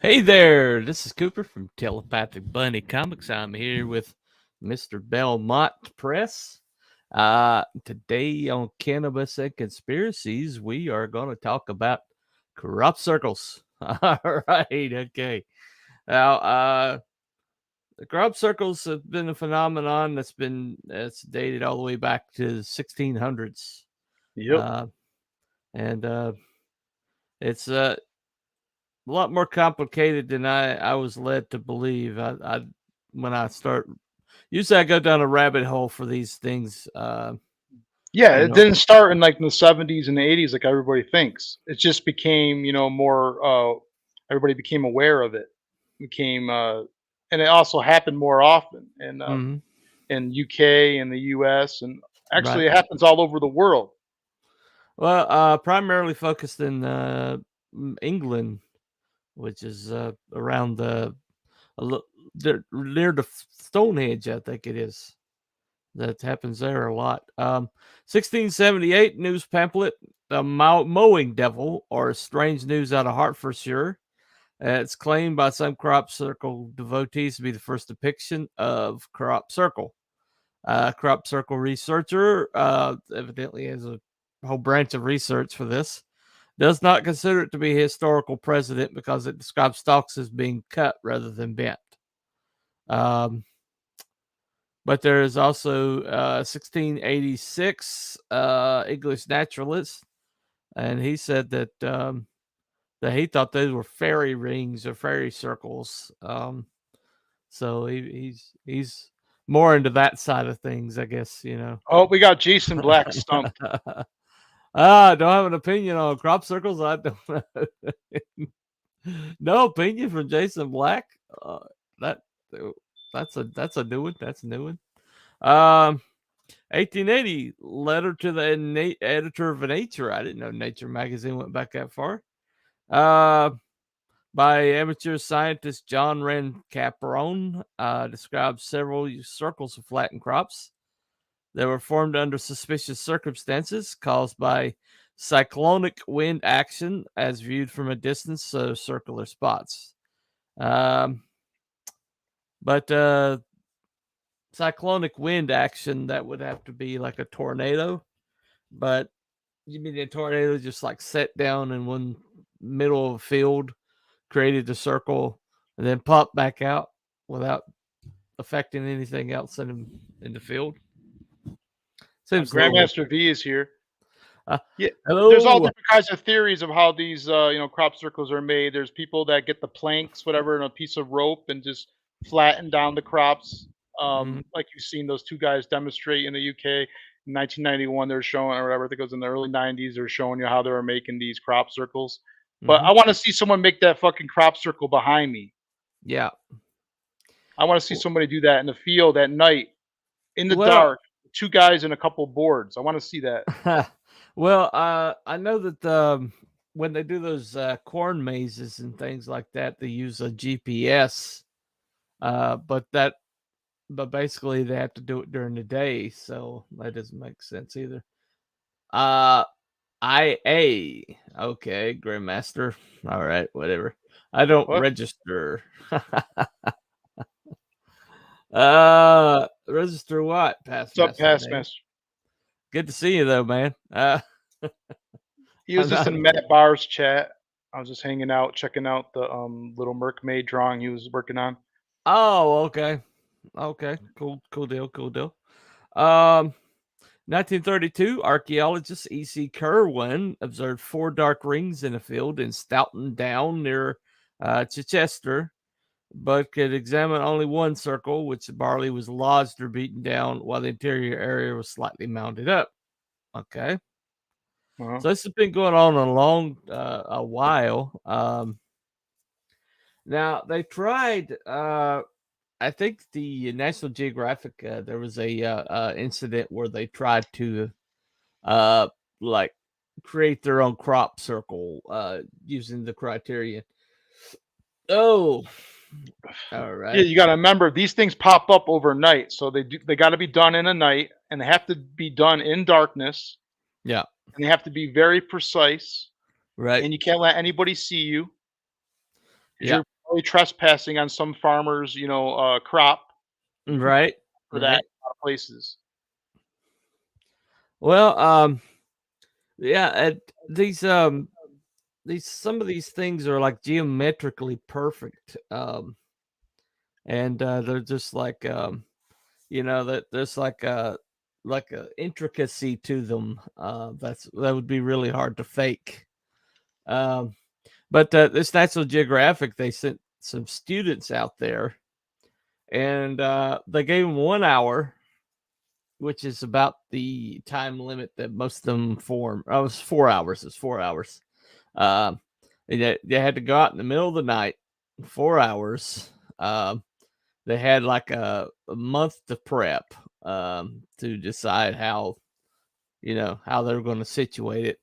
Hey there, this is Cooper from Telepathic Bunny Comics. I'm here with Mr. Belmont Press. Today on Cannabis and Conspiracies, we are going to talk about crop circles. All right, okay. Now, the crop circles have been a phenomenon that's dated all the way back to the 1600s. Yep. Uh, and it's a lot more complicated than I was led to believe. I when I start usually I go down a rabbit hole for these things. Yeah, You it know, didn't start in like the 70s and the 80s like everybody thinks. It just became, more everybody became aware of it. Became and it also happened more often mhm, in UK and the US, and right. actually it happens all over the world. Well, primarily focused in England, which is around a li- near the Stonehenge, I think it is. That happens there a lot. 1678 news pamphlet, The Mowing Devil, or Strange News Out of Hertfordshire. It's claimed by some crop circle devotees to be the first depiction of crop circle. Crop circle researcher evidently has a whole branch of research for this. Does not consider it to be a historical precedent because it describes stalks as being cut rather than bent. Um, but there is also 1686 English naturalist, and he said that he thought those were fairy rings or fairy circles. So he's more into that side of things, I guess. Oh, we got Jason Black stumped. I don't have an opinion on crop circles. I don't know. No opinion from Jason Black. That that's a new one. That's a new one. Um, 1880 letter to the editor of Nature. I didn't know Nature magazine went back that far. Uh, by amateur scientist John Rand Caprone, describes several circles of flattened crops that were formed under suspicious circumstances caused by cyclonic wind action as viewed from a distance, so circular spots. Um, but cyclonic wind action, that would have to be like a tornado. But you mean a tornado just like set down in one middle of a field, created a circle, and then popped back out without affecting anything else in the field? Seems a little bit. Grandmaster V is here. Uh, Yeah, there's all Hello. different kinds of theories of how these crop circles are made. There's people that get the planks, whatever, and a piece of rope and just flatten down the crops. Mhm, Like you've seen those two guys demonstrate in the UK in 1991. They're showing, or whatever, I think it was in the early 90s. They're showing you how they were making these crop circles. But mhm. I want to see someone make that fucking crop circle behind me. Yeah. I want to see somebody do that in the field at night, in the Well, dark. Two guys and a couple boards. I want to see that. well, I know that when they do those corn mazes and things like that, they use a GPS. But basically they have to do it during the day, so that doesn't make sense either. Uh, IA. Okay, Grandmaster. All right, whatever. I don't What? register. Register what? Past What's up, Master past Dave. master? Good to see you though, man. He was I'm just not. in Matt Barr's chat. I was just hanging out, checking out the little mermaid drawing he was working on. Oh, okay. Okay. Cool deal. Cool deal. Um, 1932, archaeologist E.C. Kerwin observed four dark rings in a field in Stoughton Down near Chichester, but could examine only one circle, which the barley was lodged or beaten down, while the interior area was slightly mounded up. Okay, Uh-huh. so this has been going on a while. Now they tried. I think the National Geographic, there was a incident where they tried to uh like create their own crop circle using the criterion. Oh, all Yeah, right. you got to remember these things pop up overnight, so they got to be done in a night, and they have to be done in darkness, Yeah, and they have to be very precise, right. and you can't let anybody see you. 'Cause Yeah. probably trespassing on some farmers, crop Right. for that Right. in a lot of places. Well, yeah, these some of these things are like geometrically perfect. And they're just that there's like a intricacy to them. That would be really hard to fake. Um, but this National Geographic, they sent some students out there, and they gave them 1 hour, which is about the time limit that most of them form. Oh, it's 4 hours. It's 4 hours. Um, they had to go out in the middle of the night, 4 hours. Um, they had like a month to prep to decide how they were going to situate it.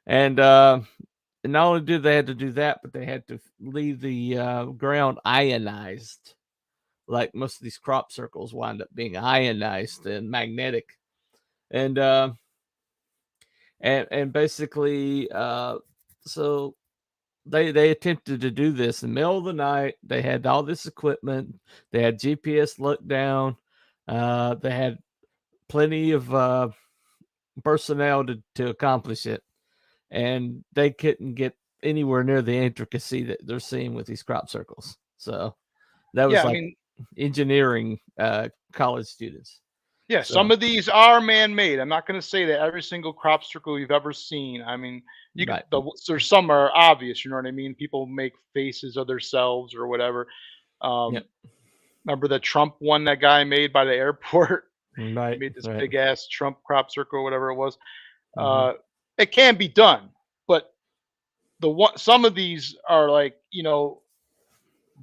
And not only did they had to do that, but they had to leave the ground ionized. Like most of these crop circles wind up being ionized and magnetic, and basically, so they attempted to do this in the middle of the night. They had all this equipment. They had GPS looked down. They had plenty of personnel to accomplish it, and they couldn't get anywhere near the intricacy that they're seeing with these crop circles. So that was Yeah, I like mean, engineering college students. yeah, some So of these are man-made. I'm not going to say that every single crop circle you've ever seen. I mean, you could right, there's some are obvious. You know what I mean? People make faces of themselves or whatever. yep, Um, Remember the Trump one that guy made by the airport? He right, made this right. big ass Trump crop circle, whatever it was. Hmm. Uh, it can be done, but some of these are like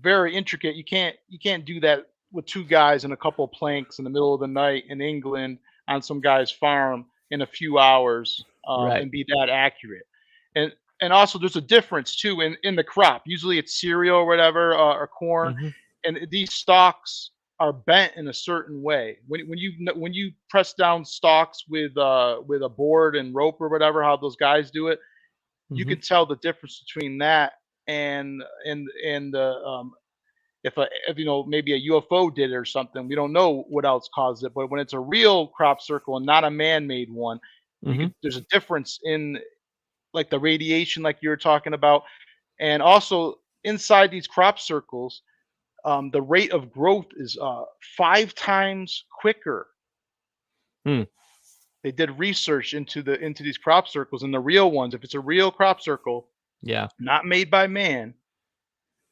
very intricate. You can't do that with two guys and a couple planks in the middle of the night in England on some guy's farm in a few hours, Right. and be that accurate. And also there's a difference too in the crop. Usually it's cereal or whatever, or corn, Hmm. and these stalks are bent in a certain way. When you press down stalks with a board and rope or whatever, how those guys do it, you Hmm. can tell the difference between that and the if maybe a UFO did it or something. We don't know what else caused it, but when it's a real crop circle and not a man-made one, Hmm. there's a difference in like the radiation, like you were talking about, and also inside these crop circles, the rate of growth is 5 times quicker. Hmm. They did research into these crop circles and the real ones. If it's a real crop circle, Yeah. not made by man.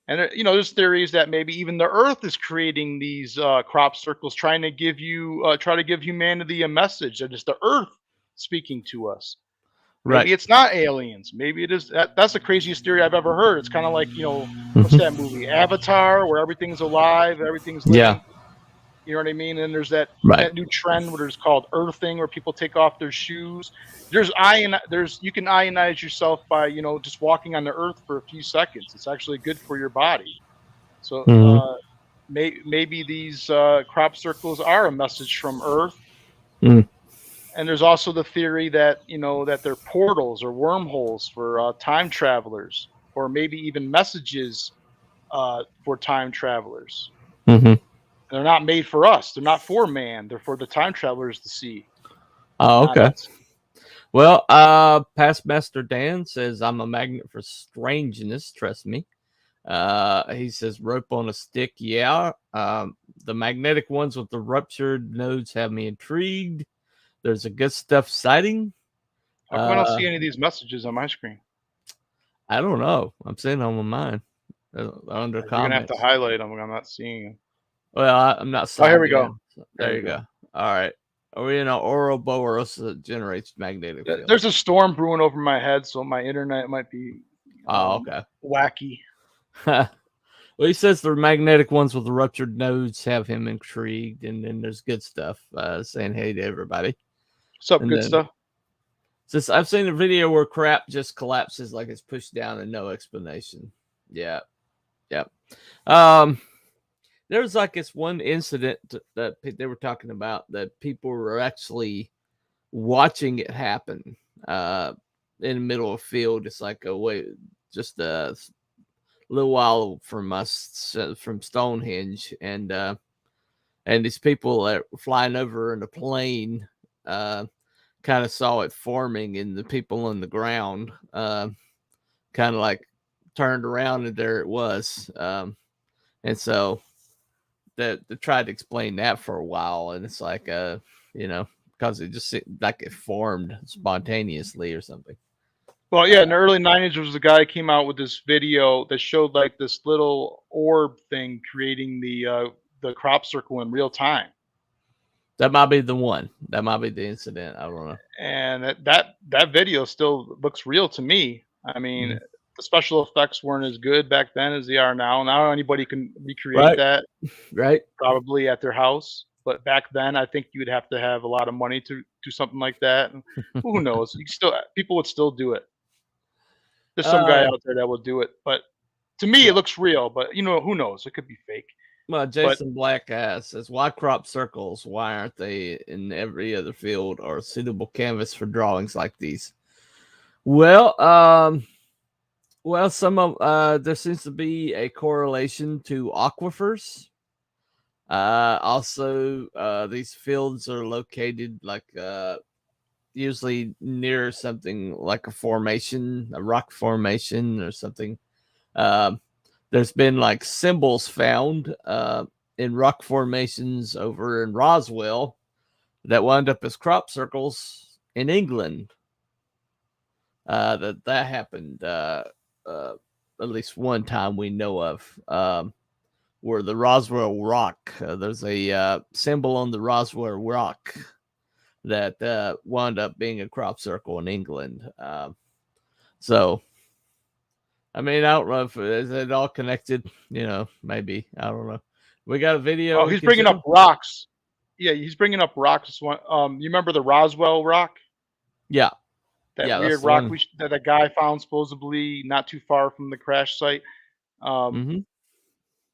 And there's theories that maybe even the Earth is creating these crop circles, trying to try to give humanity a message that it's the Earth speaking to us. Right. Maybe it's not aliens. Maybe it is. That's the craziest theory I've ever heard. It's kind of like what's that movie Avatar, where everything's alive, everything's Yeah. living. You know what I mean? And there's that Right. new trend where it's called earthing, where people take off their shoes. There's you can ionize yourself by just walking on the earth for a few seconds. It's actually good for your body. So Hmm. maybe these crop circles are a message from Earth. Mm. And there's also the theory that that they're portals or wormholes for time travelers, or maybe even messages for time travelers. Hmm. They're not made for us. They're not for man. They're for the time travelers to see, Oh, not okay. us. Well, past Master Dan says I'm a magnet for strangeness. Trust me. He says rope on a stick. Yeah. The magnetic ones with the ruptured nodes have me intrigued. There's a good stuff sighting. How come I don't Uh, see any of these messages on my screen? I don't know. I'm seeing on my mind under You're gonna have to comments. highlight them. I'm not seeing them. Well, I'm not Oh, here signed we go. in. So There there we you go. go. All right. Are we in an Ouroboros that generates magnetic There's fields? a storm brewing over my head, so my internet might be Oh, okay. wacky. Well, he says the magnetic ones with the ruptured nodes have him intrigued, and then there's good stuff saying hey to everybody. What's up, And good then stuff? since I've seen a video where crap just collapses like it's pushed down and no explanation. Yeah, yeah. Um, there was like this one incident that they were talking about that people were actually watching it happen in the middle of a field. It's like a way, just little while from us, from Stonehenge, and these people that were flying over in a plane kind of saw it forming, and the people on the ground kind of like turned around, and there it was. And so they tried to explain that for a while, and it's like, because it just seemed like it formed spontaneously or something. Well, yeah, in the early 90s, there was a guy who came out with this video that showed like this little orb thing creating the crop circle in real time. That might be the one. That might be the incident. I don't know. And that video still looks real to me. I mean, the special effects weren't as good back then as they are now. Now anybody can recreate that Right. probably at their house. But back then, I think you'd have to have a lot of money to do something like that. And who knows? People would still do it. There's some guy out there that will do it, but to me, it looks real. But who knows? It could be fake. Well, Jason Black says, "Why crop circles? Why aren't they in every other field or suitable canvas for drawings like these?" Well, some of there seems to be a correlation to aquifers. Also, these fields are located like usually near something like a formation, a rock formation or something. There's been like symbols found in rock formations over in Roswell that wound up as crop circles in England. That happened at least one time we know of, where the Roswell rock, there's a symbol on the Roswell rock that wound up being a crop circle in England. So, I mean, I don't know if is it all connected. Maybe, I don't know. We got a video. Oh, he's bringing up rocks. Yeah, he's bringing up rocks. You remember the Roswell rock? Yeah, that weird rock that a guy found supposedly not too far from the crash site.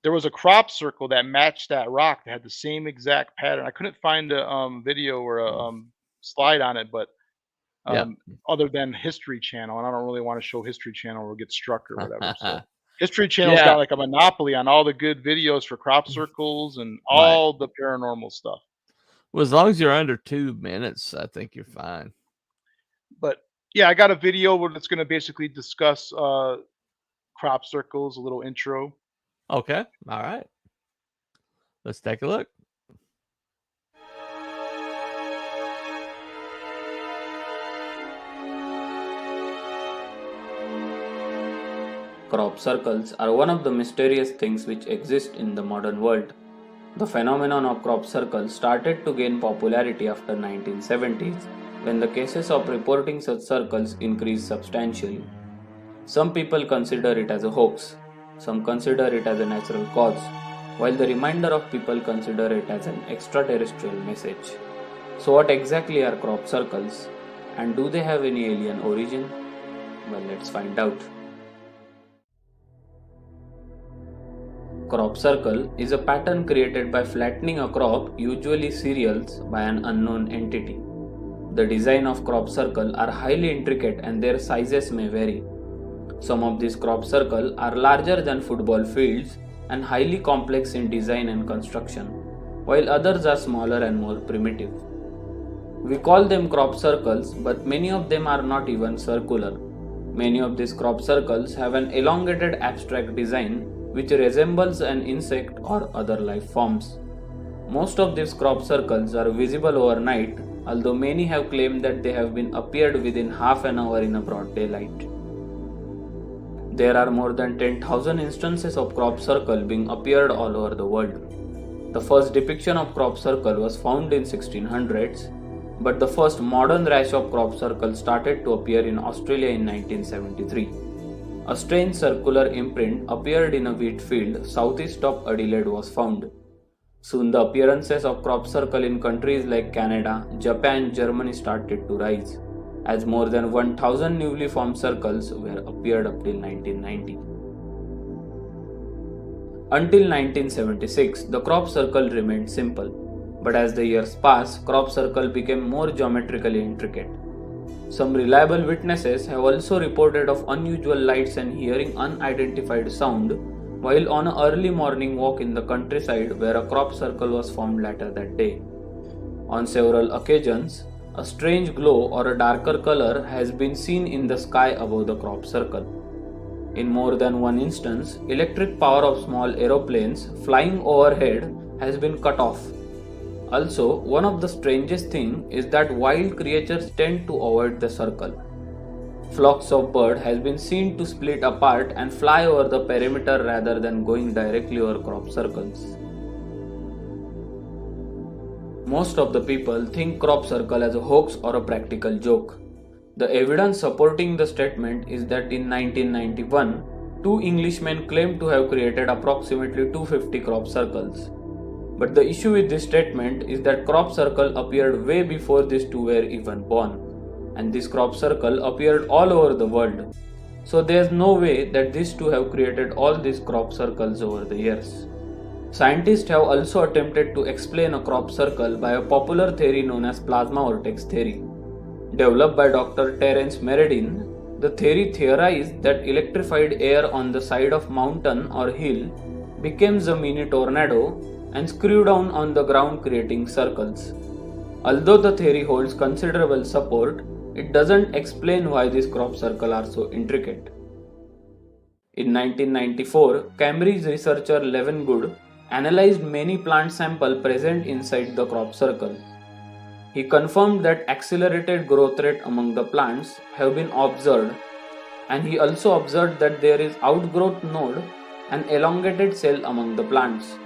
There was a crop circle that matched that rock that had the same exact pattern. I couldn't find a video or a slide on it, but other than History Channel, and I don't really want to show History Channel or get struck or whatever. So History Channel's got like a monopoly on all the good videos for crop circles and all the paranormal stuff. Well, as long as you're under 2 minutes, I think you're fine. But yeah, I got a video that's going to basically discuss crop circles, a little intro. Okay. All right. Let's take a look. Crop circles are one of the mysterious things which exist in the modern world. The phenomenon of crop circles started to gain popularity after 1970s, when the cases of reporting such circles increased substantially. Some people consider it as a hoax, some consider it as a natural cause, while the remainder of people consider it as an extraterrestrial message. So what exactly are crop circles, and do they have any alien origin? Well, let's find out. Crop circle is a pattern created by flattening a crop, usually cereals, by an unknown entity. The design of crop circle are highly intricate and their sizes may vary. Some of these crop circles are larger than football fields and highly complex in design and construction, while others are smaller and more primitive. We call them crop circles, but many of them are not even circular. Many of these crop circles have an elongated abstract design which resembles an insect or other life forms. Most of these crop circles are visible overnight, although many have claimed that they have been appeared within half an hour in a broad daylight. There are more than 10,000 instances of crop circle being appeared all over the world. The first depiction of crop circle was found in 1600s, but the first modern rash of crop circle started to appear in Australia in 1973. A strange circular imprint appeared in a wheat field southeast of Adelaide was found. Soon the appearances of crop circle in countries like Canada, Japan and Germany started to rise, as more than 1,000 newly formed circles were appeared up till 1990. Until 1976, the crop circle remained simple, but as the years passed, crop circle became more geometrically intricate. Some reliable witnesses have also reported of unusual lights and hearing unidentified sound while on an early morning walk in the countryside where a crop circle was formed later that day. On several occasions, a strange glow or a darker color has been seen in the sky above the crop circle. In more than one instance, electric power of small aeroplanes flying overhead has been cut off. Also, one of the strangest things is that wild creatures tend to avoid the circle. Flocks of birds has been seen to split apart and fly over the perimeter rather than going directly over crop circles. Most of the people think crop circle as a hoax or a practical joke. The evidence supporting the statement is that in 1991, two Englishmen claimed to have created approximately 250 crop circles. But the issue with this statement is that crop circle appeared way before these two were even born, and this crop circle appeared all over the world. So there's no way that these two have created all these crop circles over the years. Scientists have also attempted to explain a crop circle by a popular theory known as plasma vortex theory. Developed by Dr. Terence Meredin, the theory theorized that electrified air on the side of mountain or hill becomes a mini tornado and screw down on the ground creating circles. Although the theory holds considerable support, it doesn't explain why these crop circles are so intricate. In 1994, Cambridge researcher Levin Good analyzed many plant samples present inside the crop circle. He confirmed that accelerated growth rate among the plants have been observed, and he also observed that there is outgrowth node and elongated cell among the plants.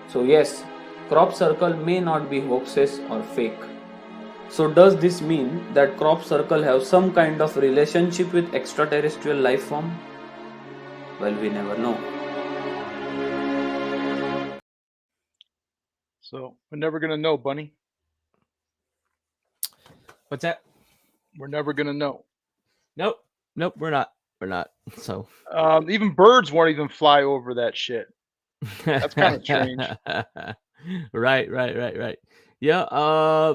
So yes, crop circle may not be hoaxes or fake. So does this mean that crop circle have some kind of relationship with extraterrestrial life form? Well, we never know. So we're never gonna know, Bunny. What's that? We're never gonna know. Nope, we're not. So even birds won't even fly over that shit. That's kind of strange. Right. Yeah.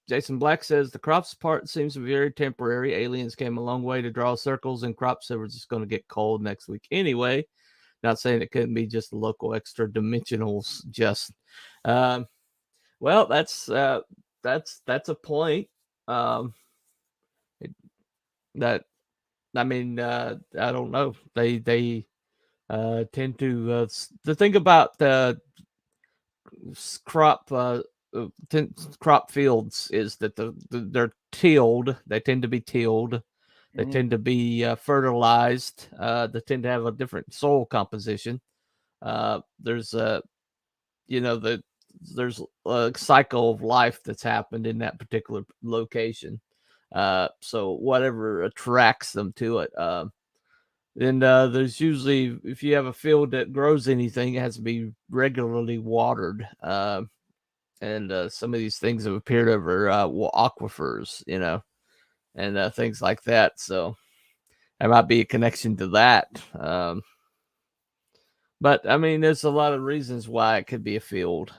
Jason Black says the crops part seems very temporary. Aliens came a long way to draw circles, and crops that were just going to get cold next week anyway. Not saying it couldn't be just local extra dimensionals. Just, well, that's a point. I don't know. They tend to the thing about the crop fields is that they're tilled. They tend to be tilled. They tend to be fertilized. They tend to have a different soil composition. There's a cycle of life that's happened in that particular location. So whatever attracts them to it. And there's usually, if you have a field that grows anything, it has to be regularly watered. And some of these things have appeared over aquifers, and things like that. So there might be a connection to that. But I mean, there's a lot of reasons why it could be a field.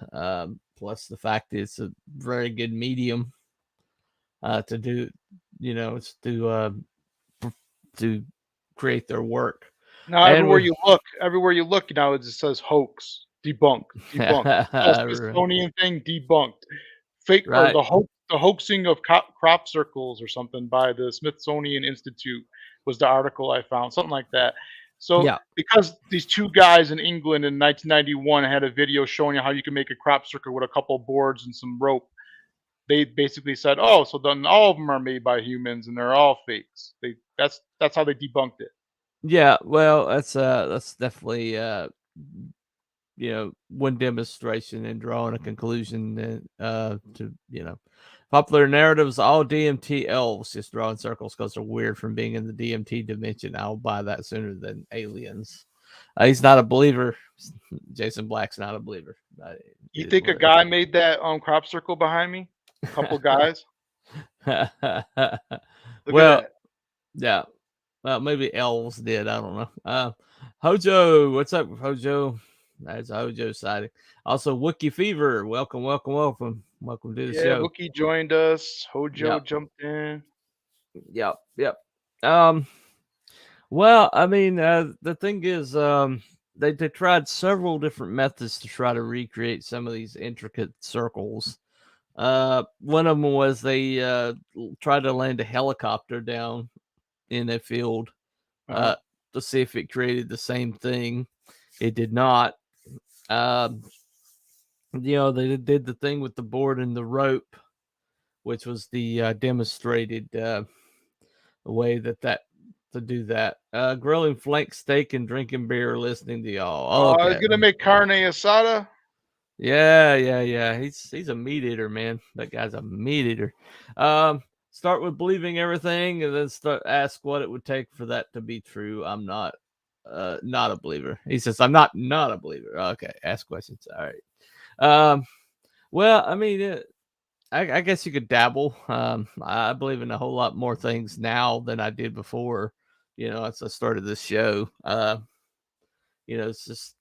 Plus the fact that it's a very good medium to do, to create their work. Now everywhere you look, now it just says hoax, debunked. Smithsonian thing debunked. Fake right. Or the hoaxing of crop circles or something by the Smithsonian Institute was the article I found, something like that. So because these two guys in England in 1991 had a video showing you how you can make a crop circle with a couple boards and some rope, they basically said, "Oh, so then all of them are made by humans and they're all fakes." That's how they debunked it. Yeah, well, that's definitely one demonstration and drawing a conclusion to popular narratives. All DMT elves just drawing circles because they're weird from being in the DMT dimension. I'll buy that sooner than aliens. He's not a believer. Jason Black's not a believer. You think a guy made that crop circle behind me? A couple guys. Well, yeah. Well, maybe elves did. I don't know. Hojo, what's up, Hojo? That's Hojo sighting. Also, Wookie Fever. Welcome. Welcome to the Yeah, show. Wookie joined us. Hojo Yep. jumped in. Yep. Well, I mean, the thing is, they tried several different methods to try to recreate some of these intricate circles. One of them was they tried to land a helicopter down in a field Uh-huh. to see if it created the same thing. It did not. Um, they did the thing with the board and the rope, which was the demonstrated way that to do that. Grilling flank steak and drinking beer, listening to y'all. I was Okay. gonna make carne asada. Yeah. He's a meat eater, man. That guy's a meat eater. Start with believing everything, and then ask what it would take for that to be true. I'm not a believer. He says I'm not a believer. Okay, ask questions. All right. Well, I mean, I guess you could dabble. I believe in a whole lot more things now than I did before. As I started this show. It's just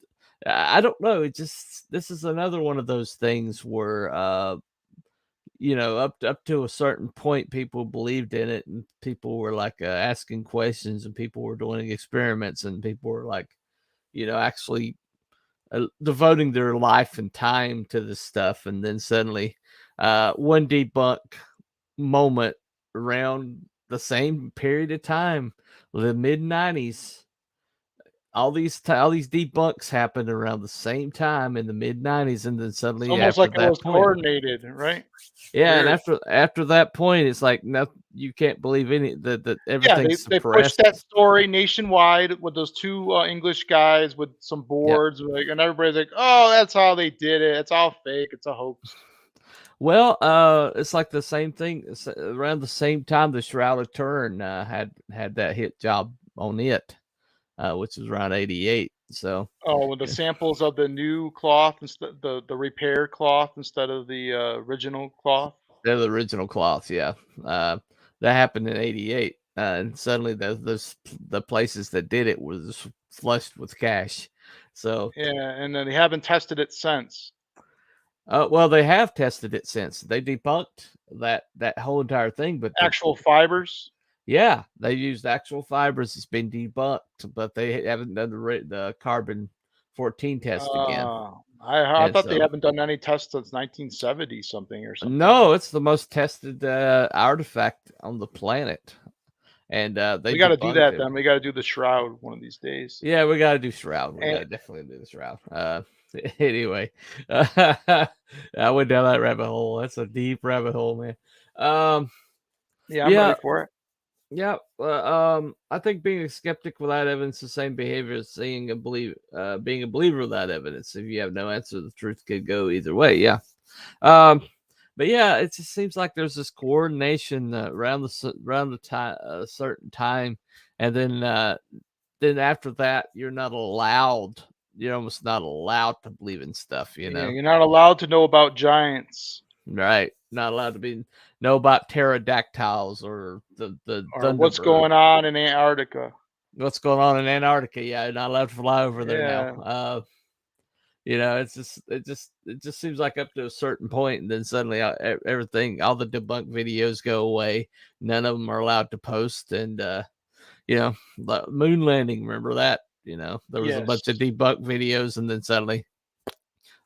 I don't know. This is another one of those things where up to a certain point, people believed in it, and people were like asking questions, and people were doing experiments, and people were like, actually devoting their life and time to this stuff, and then suddenly, one debunk moment around the same period of time, the mid '90s. All these debunks happened around the same time in the mid '90s, and then It's suddenly almost after like it that was point, coordinated, right? yeah, and Weird. after that point, it's like no, you can't believe that Yeah, everything's they pushed that suppressed. story nationwide with those two English guys with some Yep. boards, like, and everybody's like, "Oh, that's how they did it. It's all fake. It's a hoax." Well, it's like the same thing. Around the same time, the Shroud of Turin had that hit job on it, which was around '88. So Oh, with the yeah, samples of the new cloth instead the repair cloth instead of the original cloth. they're the original cloths. Yeah, that happened in '88, and suddenly the places that did it was flushed with cash. So, Yeah, and then they haven't tested it since. well, they have tested it since they debunked that whole entire thing, but Actual fibers. yeah, they used actual fibers. It's been debunked, but they haven't done the carbon 14 test again. I And thought they so, haven't done any tests since 1970 something or something. no, it's the most tested artifact on the planet, and they We got to do debunked that it. then. We got to do the shroud one of these days. Yeah, we gotta do Shroud. We And gotta definitely do the Shroud. Anyway, I went down that rabbit hole. That's a deep rabbit hole, man. Um, yeah, I'm ready yeah, for it. yeah. I think being a skeptic without evidence, the same behavior as being a believer without evidence. If you have no answer, the truth could go either way. Yeah. Um, but yeah, it just seems like there's this coordination around the time, a certain time, and then after that, you're not allowed. You're almost not allowed to believe in stuff, Yeah, you're not allowed to know about giants right? Not allowed to know about pterodactyls or the or what's Thunderbird. going on in Antarctica. What's going on in Antarctica? Yeah, you're not allowed to fly over there now. Yeah, It just seems like up to a certain point, and then suddenly everything, all the debunk videos go away. None of them are allowed to post, and the moon landing. Remember that? There was a yes. bunch of debunk videos, and then suddenly,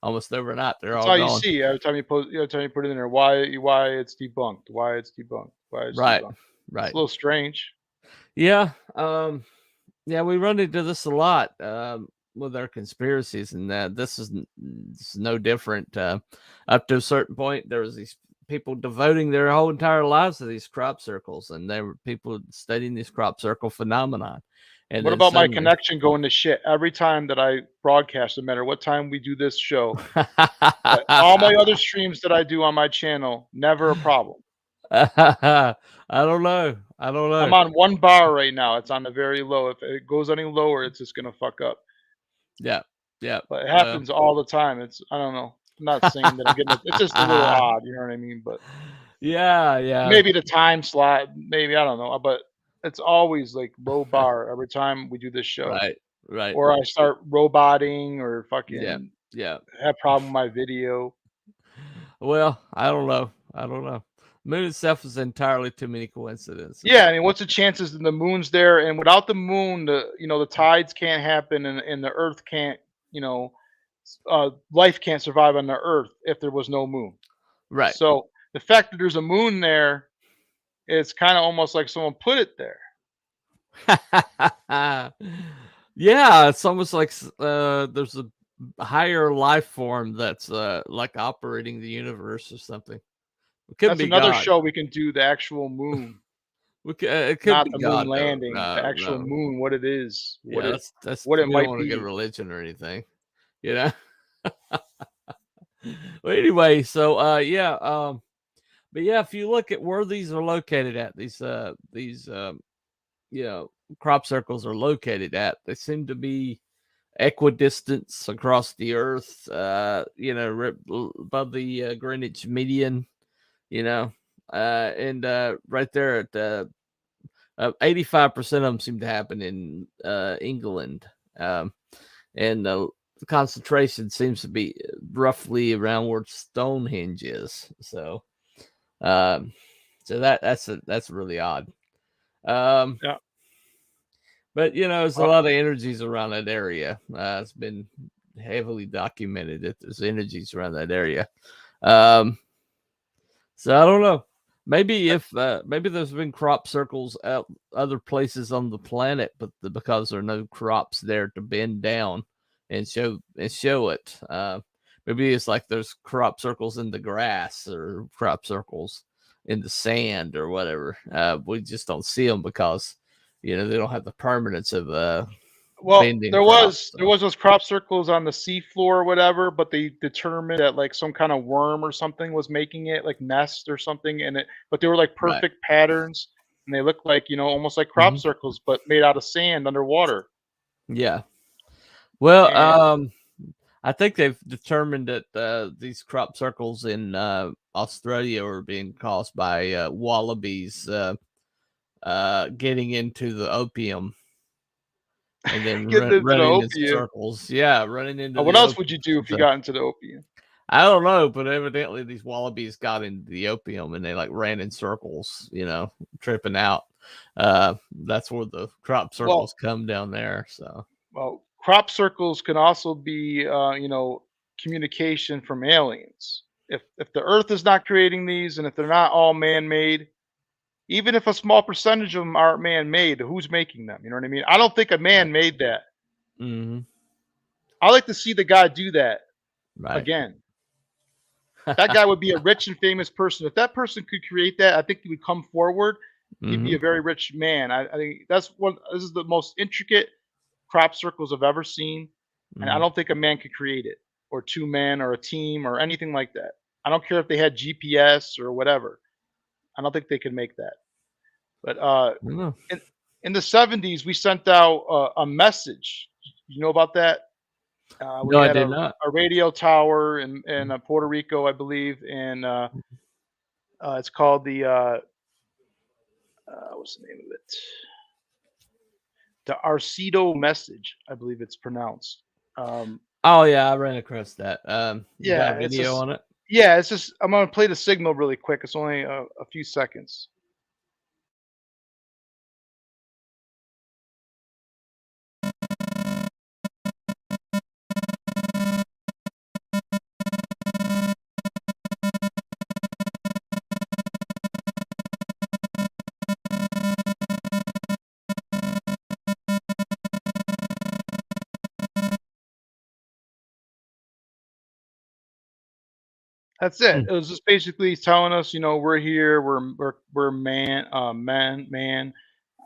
almost overnight, they're That's all all you gone. see every time you post. Every time you put it in there, why it's debunked? Why it's debunked? Why it's Right, debunked? It's right. a little strange. Yeah. Yeah, we run into this a lot with our conspiracies, and this is no different. Up to a certain point, there was these people devoting their whole entire lives to these crop circles, and there were people studying this crop circle phenomenon. And What then about my suddenly, connection going to shit every time that I broadcast? No matter what time we do this show, all my other streams that I do on my channel, never a problem. I don't know. I'm on 1 bar right now. It's on the very low. If it goes any lower, it's just gonna fuck up. Yeah, yeah. But it Well, happens all the time. I don't know. I'm not saying that I'm getting it. It's just a little odd, you know what I mean? But yeah. maybe the time slot, maybe I don't know. But it's always like low bar every time we do this show. Right. Or I start roboting or Yeah, fucking yeah. have problem with my video. Well, I don't know. Moon itself is entirely too many coincidences. Yeah, I mean, what's the chances that the moon's there, and without the moon, the tides can't happen, and the Earth can't, life can't survive on the Earth if there was no moon. Right. So the fact that there's a moon there, it's kind of almost like someone put it there. Yeah, it's almost like there's a higher life form that's like operating the universe or something. It could That's be another God. show we can do, the actual moon, It could not be the God, moon though. landing, the No, actual no. moon, what it is, Yeah, that's what it we don't might want to get be. religion or anything, you know. Well, anyway, so but yeah, if you look at where these are located at, these crop circles are located at, they seem to be equidistance across the earth, above the Greenwich median, and right there at 85% of them seem to happen in England, and the concentration seems to be roughly around where Stonehenge is. So, that's really odd. Yeah. But there's a Well, lot of energies around that area. It's been heavily documented that there's energies around that area. So I don't know. Maybe maybe there's been crop circles out other places on the planet, but because there are no crops there to bend down and show it. Maybe it's like there's crop circles in the grass or crop circles in the sand or whatever. We just don't see them because they don't have the permanence of well, bending there crops. was those crop circles on the seafloor or whatever, but they determined that like some kind of worm or something was making it, like nest or something, but they were like Right. perfect patterns, and they looked like almost like crop Mhm. circles, but made out of sand underwater. Yeah. Well, And I think they've determined that these crop circles in Australia are being caused by wallabies getting into the opium and then getting into the running in opium. circles. Yeah, running into What the else would you do opium. if you got into the opium? I don't know, but evidently these wallabies got into the opium and they like ran in circles, tripping out. That's where the crop circles come down there. So, Well, crop circles can also be, communication from aliens. If the Earth is not creating these, and if they're not all man-made, even if a small percentage of them aren't man-made, who's making them? You know what I mean? I don't think a man made that. mhm, I like to see the guy do that right. again. That guy would be a rich and famous person. If that person could create that, I think he would come forward. He'd be Mhm, a very rich man. I think that's one. This is the most intricate crop circles I've ever seen, and I mhm. don't think a man could create it, or two men, or a team, or anything like that. I don't care if they had GPS or whatever. I don't think they could make that. But I don't know. in in the '70s, we sent out a message. You know about that? We No, I had did not. a radio tower in Puerto Rico, I believe, and it's called the what's the name of it? The Arecibo message, I believe it's pronounced. Um, Oh yeah, I ran across that. You got yeah, a it's video just on it? yeah, it's just I'm gonna play the signal really quick. It's only a few seconds. That's it. Mm, It was just basically telling us, we're here, we're man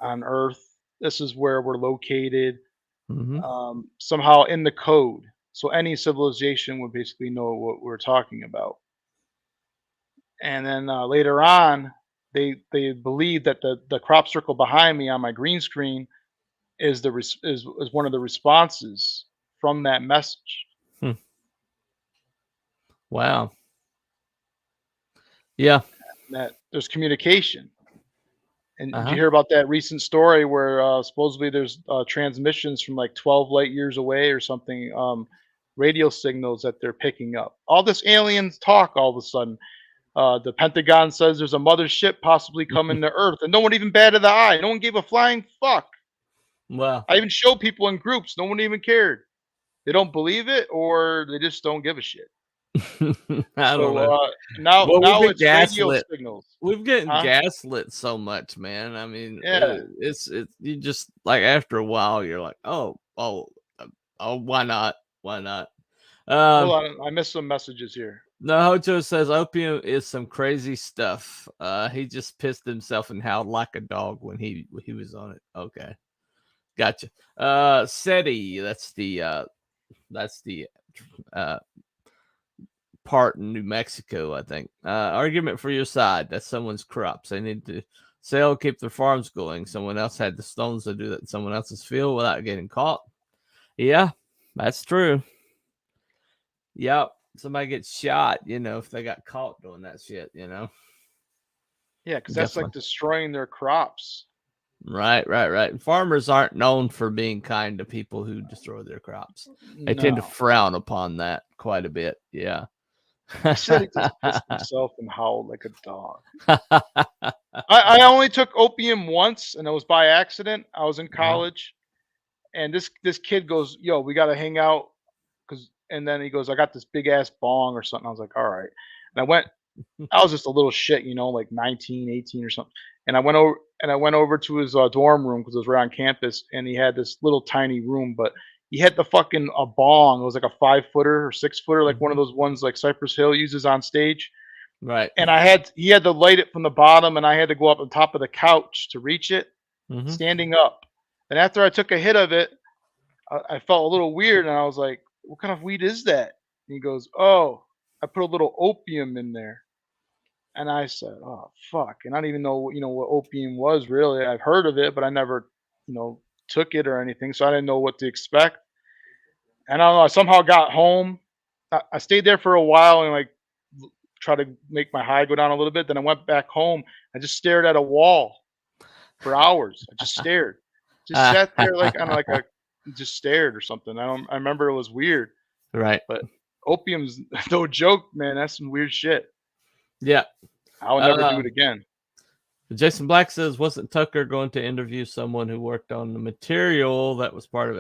on Earth. This is where we're located. mhm, Somehow in the code, so any civilization would basically know what we're talking about. And then later on, they believe that the crop circle behind me on my green screen is one of the responses from that message. hmm. Wow. Yeah. That there's communication. And did you Uh-huh. hear about that recent story where supposedly there's transmissions from like 12 light years away or something, radio signals that they're picking up. All this aliens talk all of a sudden. The Pentagon says there's a mothership possibly coming to Earth, and no one even batted the eye. No one gave a flying fuck. Well, I even showed people in groups. No one even cared. They don't believe it, or they just don't give a shit. I don't know. Now Well, we've been it's radio gaslit. signals. We've getting Huh? gaslit so much, man. I mean, Yeah. it's you just like after a while, you're like, oh, why not? Why not? Hold on, I missed some messages here. No, Hojo says opium is some crazy stuff. He just pissed himself and howled like a dog when he was on it. Okay, gotcha. SETI, that's the part in New Mexico, I think. Argument for your side. That's someone's crops. They need to sell, keep their farms going. Someone else had the stones to do that in someone else's field without getting caught. Yeah, that's true. Yep. Somebody gets shot, if they got caught doing that shit, Yeah, because that's like destroying their crops. Right. And farmers aren't known for being kind to people who destroy their crops. They tend to frown upon that quite a bit. Yeah. He said he just pissed himself and howled like a dog. I only took opium once, and it was by accident. I was in college, and this kid goes, "Yo, we got to hang out," and then he goes, "I got this big ass bong or something." I was like, "All right," and I went. I was just a little shit, like 19, 18 or something. And I went over to his dorm room because it was right on campus, and he had this little tiny room, but he had the fucking a bong. It was like a 5-footer or 6-footer, like one of those ones like Cypress Hill uses on stage. Right. And he had to light it from the bottom, and I had to go up on top of the couch to reach it, standing up. And after I took a hit of it, I felt a little weird, and I was like, "What kind of weed is that?" And he goes, "Oh, I put a little opium in there." And I said, "Oh, fuck." And I didn't even know, what opium was really. I've heard of it, but I never, took it or anything. So I didn't know what to expect. And I don't know, I somehow got home. I stayed there for a while and try to make my high go down a little bit. Then I went back home. I just stared at a wall for hours. I just stared. Just sat there just stared or something. I remember it was weird. Right. But opium's no joke, man. That's some weird shit. Yeah. I would never do it again. Jason Black says, wasn't Tucker going to interview someone who worked on the material that was part of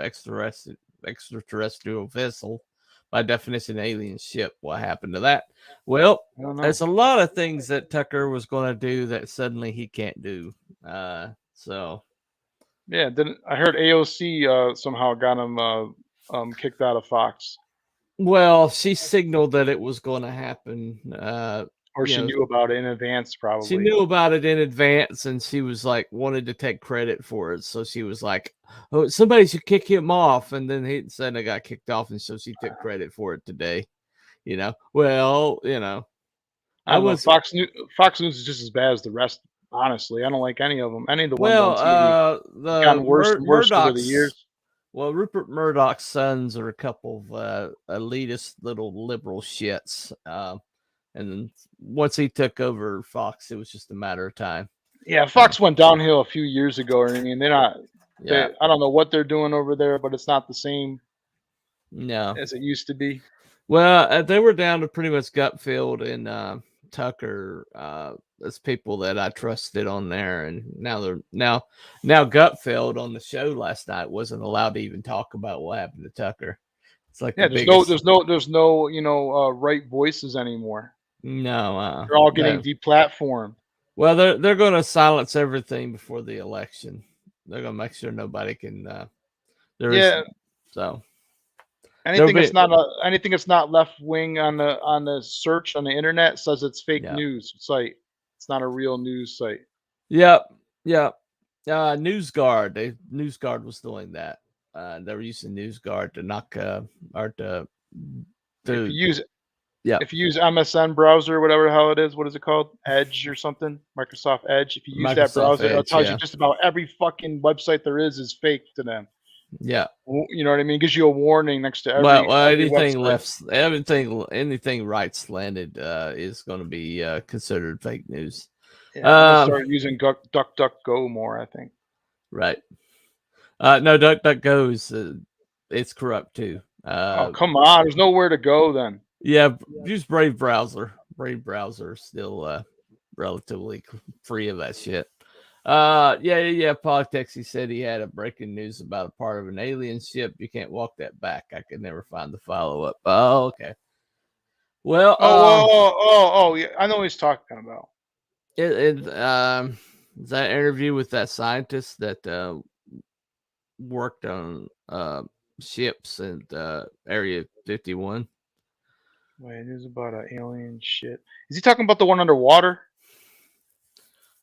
extraterrestrial vessel? By definition, alien ship. What happened to that? Well, there's a lot of things that Tucker was going to do that suddenly he can't do. So. Yeah, then I heard AOC somehow got him kicked out of Fox. Well, she signaled that it was going to happen. Or she knew about it in advance, probably. She knew about it in advance, and she was like, wanted to take credit for it. So she was like, "Oh, somebody should kick him off." And then he said I got kicked off, and so she took credit for it today. Well, I was Fox News is just as bad as the rest. Honestly, I don't like any of them. Any of the ones on TV. The gotten worse and worse over the years. Well, Rupert Murdoch's sons are a couple of elitist little liberal shits. And then once he took over Fox, it was just a matter of time. Yeah, Fox went downhill a few years ago. I mean, they're not. Yeah. I don't know what they're doing over there, but it's not the same. No, as it used to be. Well, they were down to pretty much Gutfeld and Tucker as people that I trusted on there, and now Gutfeld on the show last night wasn't allowed to even talk about what happened to Tucker. It's like there's no right voices anymore. No, they're all getting deplatformed. Well, they're going to silence everything before the election. They're going to make sure nobody can. So anything that's not left wing on the search on the internet says it's fake news site. It's not a real news site. Yep. NewsGuard was doing that. They were using NewsGuard to knock if you use MSN browser, whatever the hell it is, what is it called? Edge or something? Microsoft Edge. If you use that browser, it tells you just about every fucking website there is fake to them. Yeah. You know what I mean? It gives you a warning next to every anything right slanted is going to be considered fake news. Yeah, start using DuckDuckGo more, I think. Right. No, DuckDuckGo is it's corrupt too. Oh, come on. There's nowhere to go then. Yeah, use Brave browser. Brave browser is still relatively free of that shit. Yeah. Politics. He said he had a breaking news about a part of an alien ship. You can't walk that back. I could never find the follow up. Oh, okay. Well, Yeah. I know what he's talking about. That interview with that scientist that worked on ships in Area 51. Wait, it is about an alien shit. Is he talking about the one underwater?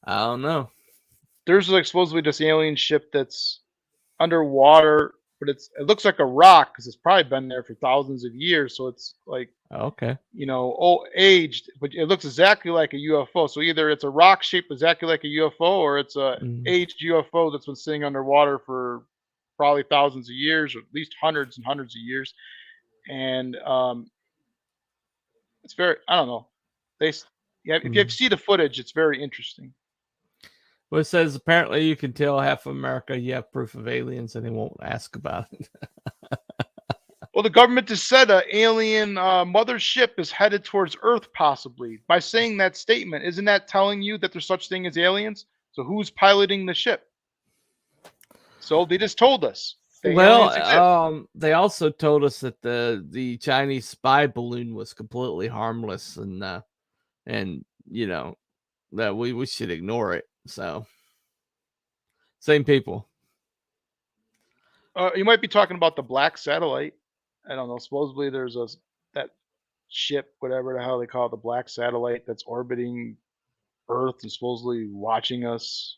I don't know. There's like supposedly this alien ship that's underwater, but it looks like a rock because it's probably been there for thousands of years. So it's like, Okay. aged, but it looks exactly like a UFO. So either it's a rock shaped exactly like a UFO, or it's a aged UFO that's been sitting underwater for probably thousands of years, or at least hundreds and hundreds of years. And it's very, I don't know. If you see the footage, it's very interesting. Well, it says apparently you can tell half of America you have proof of aliens, and they won't ask about it. Well, the government has said an alien mothership is headed towards Earth, possibly. By saying that statement, isn't that telling you that there's such thing as aliens? So who's piloting the ship? So they just told us. Well, they also told us that the Chinese spy balloon was completely harmless, and that we should ignore it. So, same people. You might be talking about the black satellite. I don't know. Supposedly there's that ship, whatever the hell they call it, the black satellite that's orbiting Earth and supposedly watching us.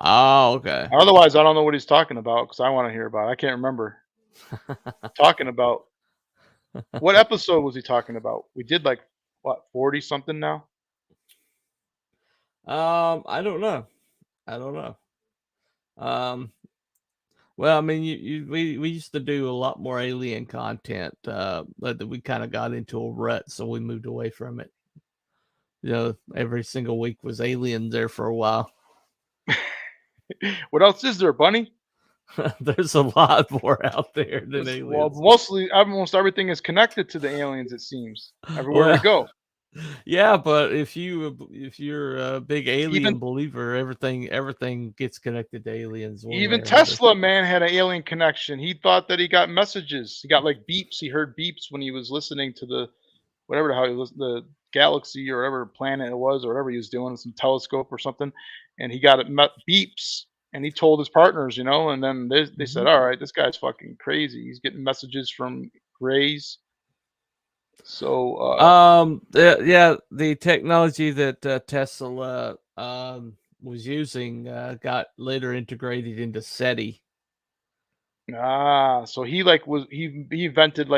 Oh, okay. Otherwise, I don't know what he's talking about because I want to hear about it. I can't remember. Talking about what episode was he talking about? We did like what 40 something now. I don't know. Well, I mean, we used to do a lot more alien content, but we kind of got into a rut, so we moved away from it. Every single week was aliens there for a while. What else is there, Bunny? There's a lot more out there than aliens. Well, almost everything is connected to the aliens. It seems everywhere we go. Yeah, but if you're a big alien believer, everything gets connected to aliens. Even Tesla, man, had an alien connection. He thought that he got messages. He got like beeps. He heard beeps when he was listening to the whatever the hell he was, the galaxy or whatever planet it was, or whatever he was doing, some telescope or something, and he got beeps. And he told his partners, and then they said, "All right, this guy's fucking crazy. He's getting messages from Grays." So, the technology that Tesla was using got later integrated into SETI. So he he invented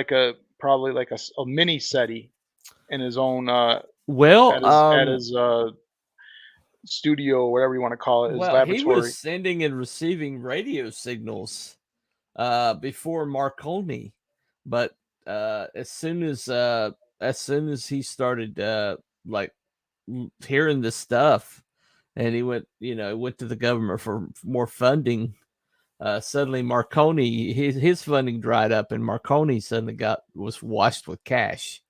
probably like a mini SETI in his own at his studio, whatever you want to call it, his laboratory. He was sending and receiving radio signals before Marconi, but as soon as he started hearing this stuff, and he went to the government for more funding, suddenly Marconi his funding dried up, and Marconi suddenly was washed with cash.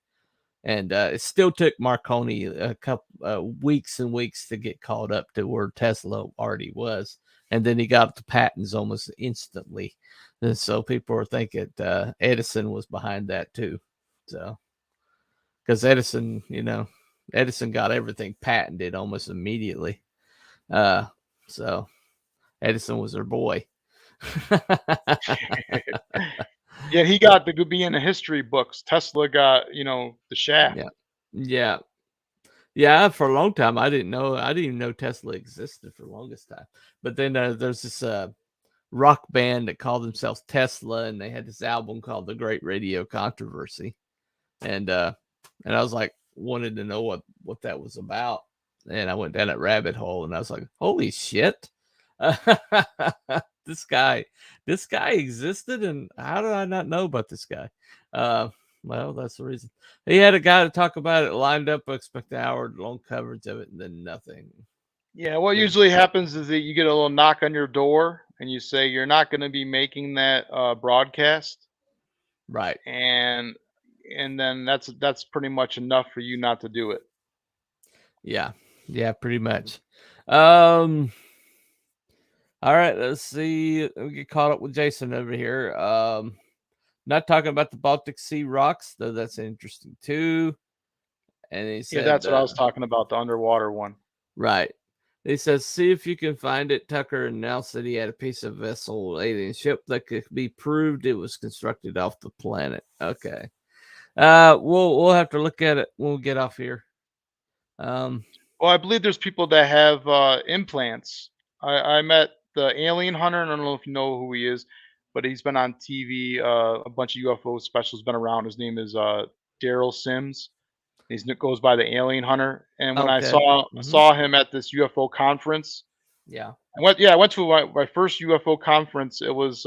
And it still took Marconi a couple weeks and weeks to get caught up to where Tesla already was. And then he got the patents almost instantly. And so people are thinking Edison was behind that too. So, because Edison got everything patented almost immediately. So Edison was their boy. Yeah, he got to be in the history books. Tesla got, the shaft. Yeah. For a long time, I didn't even know Tesla existed for the longest time. But then there's this rock band that called themselves Tesla, and they had this album called The Great Radio Controversy. And I was like, wanted to know what that was about. And I went down that rabbit hole, and I was like, holy shit. This guy existed, and how did I not know about this guy? Well, that's the reason. He had a guy to talk about it lined up. I expect an hour-long coverage of it, and then nothing. Yeah, what usually happens is that you get a little knock on your door, and you say you're not going to be making that broadcast. Right. and then that's pretty much enough for you not to do it. Yeah. Yeah, pretty much. All right, let's see. We get caught up with Jason over here. Not talking about the Baltic Sea rocks, though that's interesting too. And he Yeah, said, that's what I was talking about, the underwater one. right. He says, see if you can find it. Tucker announced that he had a piece of vessel alien ship that could be proved it was constructed off the planet. Okay. We'll have to look at it when we get off here. Well, I believe there's people that have implants. I met the alien hunter, and I don't know if you know who he is, but he's been on TV. A bunch of UFO specials been around. His name is Daryl Sims. Goes by the alien hunter. And when I Okay. saw him at this UFO conference, Yeah. I went to my first UFO conference. It was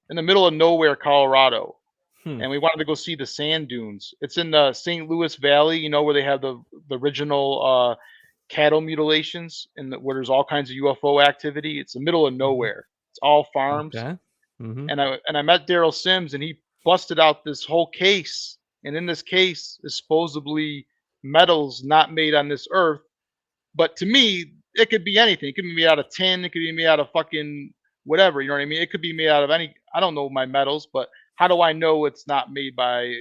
in the middle of nowhere, Colorado. Hmm. And we wanted to go see the sand dunes. It's in the St. Louis Valley, you know, where they have the original cattle mutilations and where there's all kinds of UFO activity. It's the middle of nowhere. It's all farms. Okay. Mm-hmm. And I met Daryl Sims, and he busted out this whole case. And in this case is supposedly metals not made on this earth. But to me, it could be anything. It could be made out of tin. It could be made out of fucking whatever. You know what I mean? It could be made out of any. I don't know my metals, but how do I know it's not made by?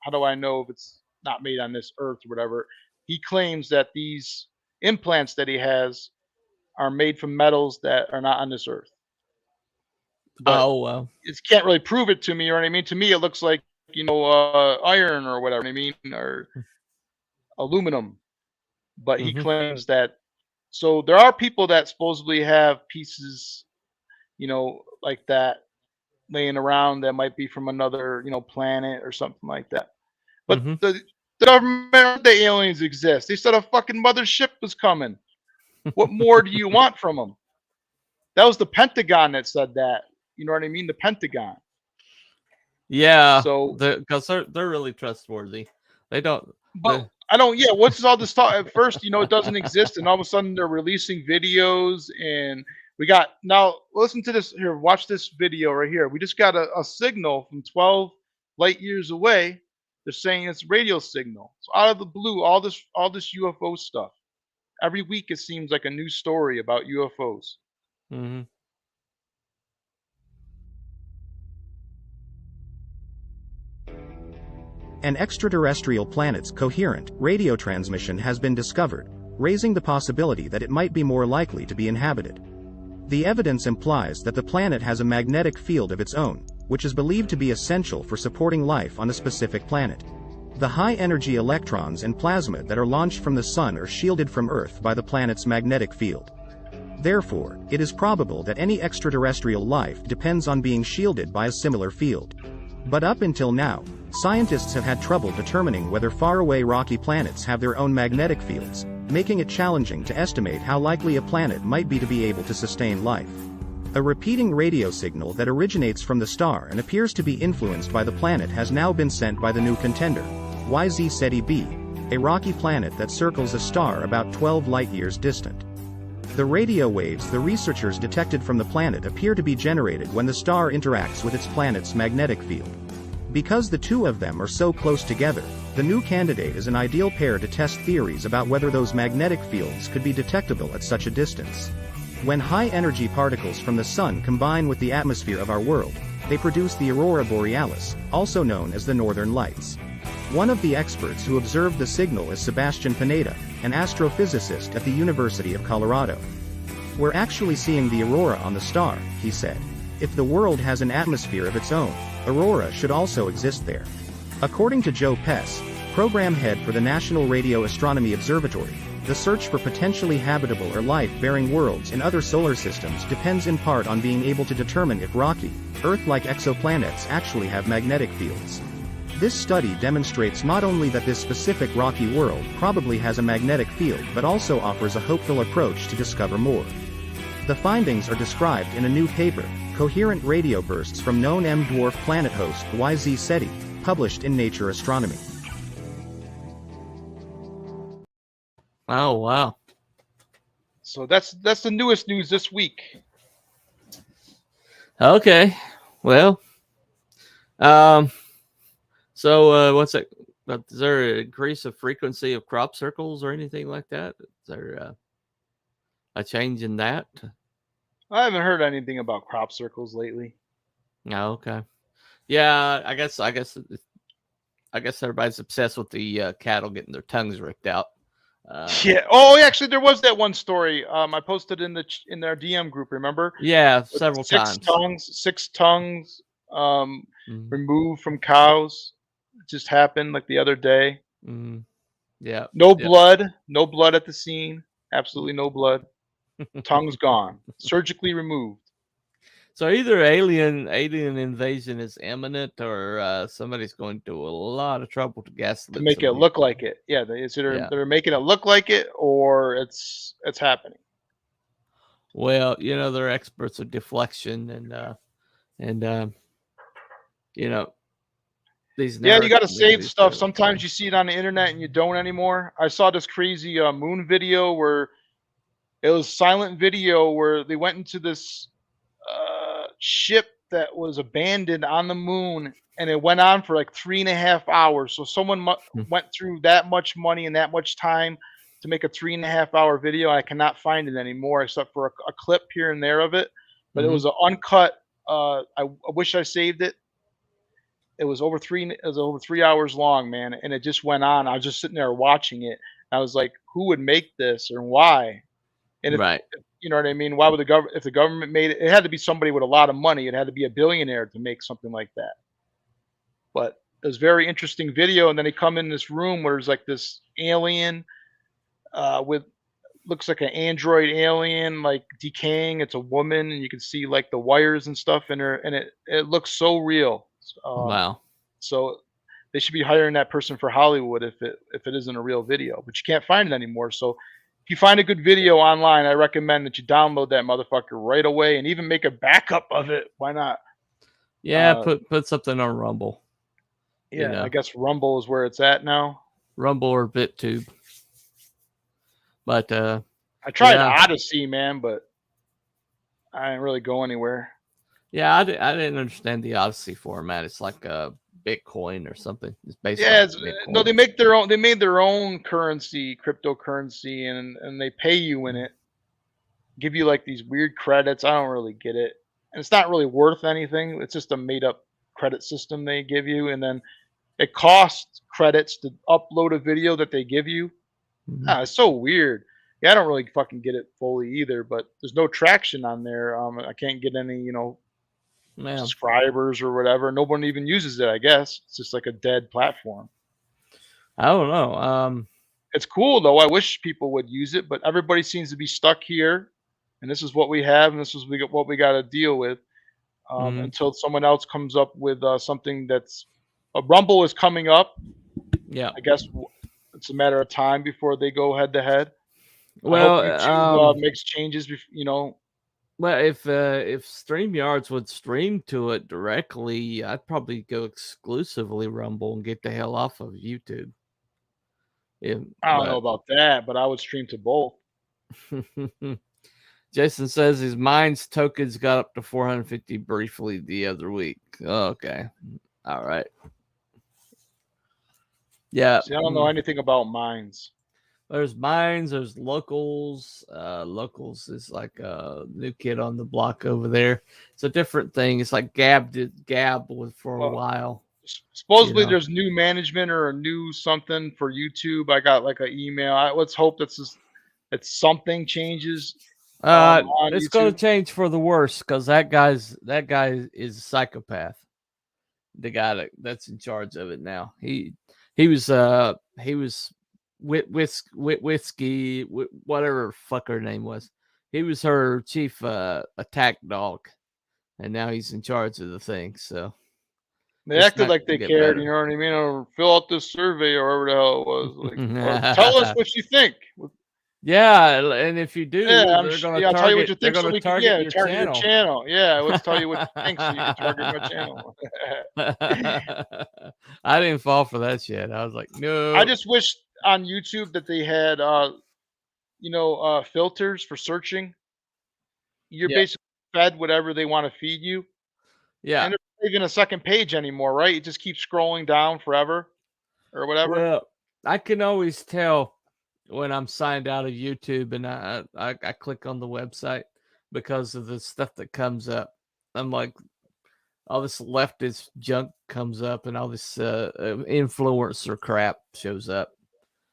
How do I know if it's not made on this earth or whatever? He claims that these implants that he has are made from metals that are not on this earth. But Oh, well. it can't really prove it to me. You know what I mean? To me, it looks like iron or whatever. I mean, or aluminum. But he Mhm. claims that. So there are people that supposedly have pieces, like that laying around that might be from another, planet or something like that. But Mhm. the government, the aliens exist. They said a fucking mothership was coming. What more do you want from them? That was the Pentagon that said that. You know what I mean? The Pentagon. Yeah, So, because they're really trustworthy. They don't. but I don't. Yeah, what's all this talk? At first, it doesn't exist, and all of a sudden they're releasing videos, and we got now. Listen to this here. Watch this video right here. We just got a signal from 12 light years away. They're saying it's radio signal. So out of the blue, all this UFO stuff. Every week it seems like a new story about UFOs. Mhm. An extraterrestrial planet's coherent radio transmission has been discovered, raising the possibility that it might be more likely to be inhabited. The evidence implies that the planet has a magnetic field of its own, which is believed to be essential for supporting life on a specific planet. The high-energy electrons and plasma that are launched from the Sun are shielded from Earth by the planet's magnetic field. Therefore, it is probable that any extraterrestrial life depends on being shielded by a similar field. But up until now, scientists have had trouble determining whether faraway rocky planets have their own magnetic fields, making it challenging to estimate how likely a planet might be to be able to sustain life. A repeating radio signal that originates from the star and appears to be influenced by the planet has now been sent by the new contender, YZ Ceti b, a rocky planet that circles a star about 12 light-years distant. The radio waves the researchers detected from the planet appear to be generated when the star interacts with its planet's magnetic field. Because the two of them are so close together, the new candidate is an ideal pair to test theories about whether those magnetic fields could be detectable at such a distance. When high-energy particles from the Sun combine with the atmosphere of our world, they produce the aurora borealis, also known as the Northern Lights. One of the experts who observed the signal is Sebastian Pineda, an astrophysicist at the University of Colorado. "We're actually seeing the aurora on the star," he said. "If the world has an atmosphere of its own, aurora should also exist there." According to Joe Pess, program head for the National Radio Astronomy Observatory, the search for potentially habitable or life-bearing worlds in other solar systems depends in part on being able to determine if rocky, Earth-like exoplanets actually have magnetic fields. This study demonstrates not only that this specific rocky world probably has a magnetic field but also offers a hopeful approach to discover more. The findings are described in a new paper, Coherent Radio Bursts from Known M-Dwarf Planet Host YZ Ceti, published in Nature Astronomy. Oh, wow. So that's the newest news this week. Okay. Well, So, what's it? Is there an increase of frequency of crop circles or anything like that? Is there a change in that? I haven't heard anything about crop circles lately. No, okay. Yeah, I guess everybody's obsessed with the cattle getting their tongues ripped out. Yeah. Oh, actually, there was that one story. I posted in our DM group. Remember? Yeah, With several six times. six tongues Mhm, removed from cows. It just happened like the other day. mhm. Yeah, No yeah. blood. No blood at the scene. Absolutely no blood. Tongue's gone. Surgically removed. So either alien invasion is imminent, or somebody's going through a lot of trouble to gaslit To make some it look people. like it. Yeah, it's either Yeah. they're making it look like it or it's happening. Well, they're experts of deflection and these Yeah, you got to narrative save movies. stuff. Sometimes you see it on the internet and you don't anymore. I saw this crazy moon video where it was silent video where they went into this ship that was abandoned on the moon, and it went on for like 3.5 hours. So someone went through that much money and that much time to make a 3.5 hour video. I cannot find it anymore except for a clip here and there of it. But it was an uncut. I wish I saved it. It was over 3 hours long, man, and it just went on. I was just sitting there watching it. I was like, who would make this or why? And if Right. you know what I mean, why would if the government made it, it had to be somebody with a lot of money. It had to be a billionaire to make something like that. But it was very interesting video. And then they come in this room where there's like this alien with looks like an android alien, like decaying. It's a woman, and you can see like the wires and stuff in her, and it looks so real. Wow. So they should be hiring that person for Hollywood if it isn't a real video, but you can't find it anymore. So if you find a good video online, I recommend that you download that motherfucker right away and even make a backup of it. Why not? Yeah, put something on Rumble. Yeah, I guess Rumble is where it's at now. Rumble or BitTube. But I tried yeah. Odyssey, man, but I didn't really go anywhere. Yeah, I didn't understand the Odyssey format. It's like a Bitcoin or something. It's based Yeah, on Bitcoin. no, they make their own. They made their own currency, cryptocurrency, and they pay you in it. Give you like these weird credits. I don't really get it, and it's not really worth anything. It's just a made up credit system they give you, and then it costs credits to upload a video that they give you. It's so weird. Yeah, I don't really fucking get it fully either, but there's no traction on there. I can't get any, subscribers or whatever. Nobody even uses it, I guess. It's just like a dead platform. I don't know. It's cool though. I wish people would use it, but everybody seems to be stuck here, and this is what we have, and this is what we got to deal with until someone else comes up with something that's a Rumble is coming up. Yeah, I guess it's a matter of time before they go head to head. Well, I hope YouTube makes changes. Well, if StreamYards would stream to it directly, I'd probably go exclusively Rumble and get the hell off of YouTube. I don't know about that, but I would stream to both. Jason says his Minds tokens got up to 450 briefly the other week. Oh, okay. All right. Yeah. See, I don't know anything about Minds. There's Minds, there's Locals. Locals is like a new kid on the block over there. It's a different thing. It's like Gab for a while. Supposedly there's new management or a new something for YouTube. I got like an email. Let's hope that something changes. It's going to change for the worse because that guy is a psychopath. The guy that's in charge of it now. He was whiskey, whatever fuck her name was. He was her chief attack dog, and now he's in charge of the thing. So they acted like they cared. Better. You know what I mean? Or fill out this survey or whatever the hell it was. Like, tell us what you think. Yeah, and if you do, they're going to target, tell you what you think, so we target can your target your channel. Yeah, let's tell you what you think, so you can target my channel. I didn't fall for that shit. I was like, no. I just wish on YouTube that they had, filters for searching. You're basically fed whatever they want to feed you. Yeah. And even a second page anymore, right? You just keep scrolling down forever or whatever. Well, I can always tell when I'm signed out of YouTube and I click on the website because of the stuff that comes up. I'm like, all this leftist junk comes up and all this influencer crap shows up.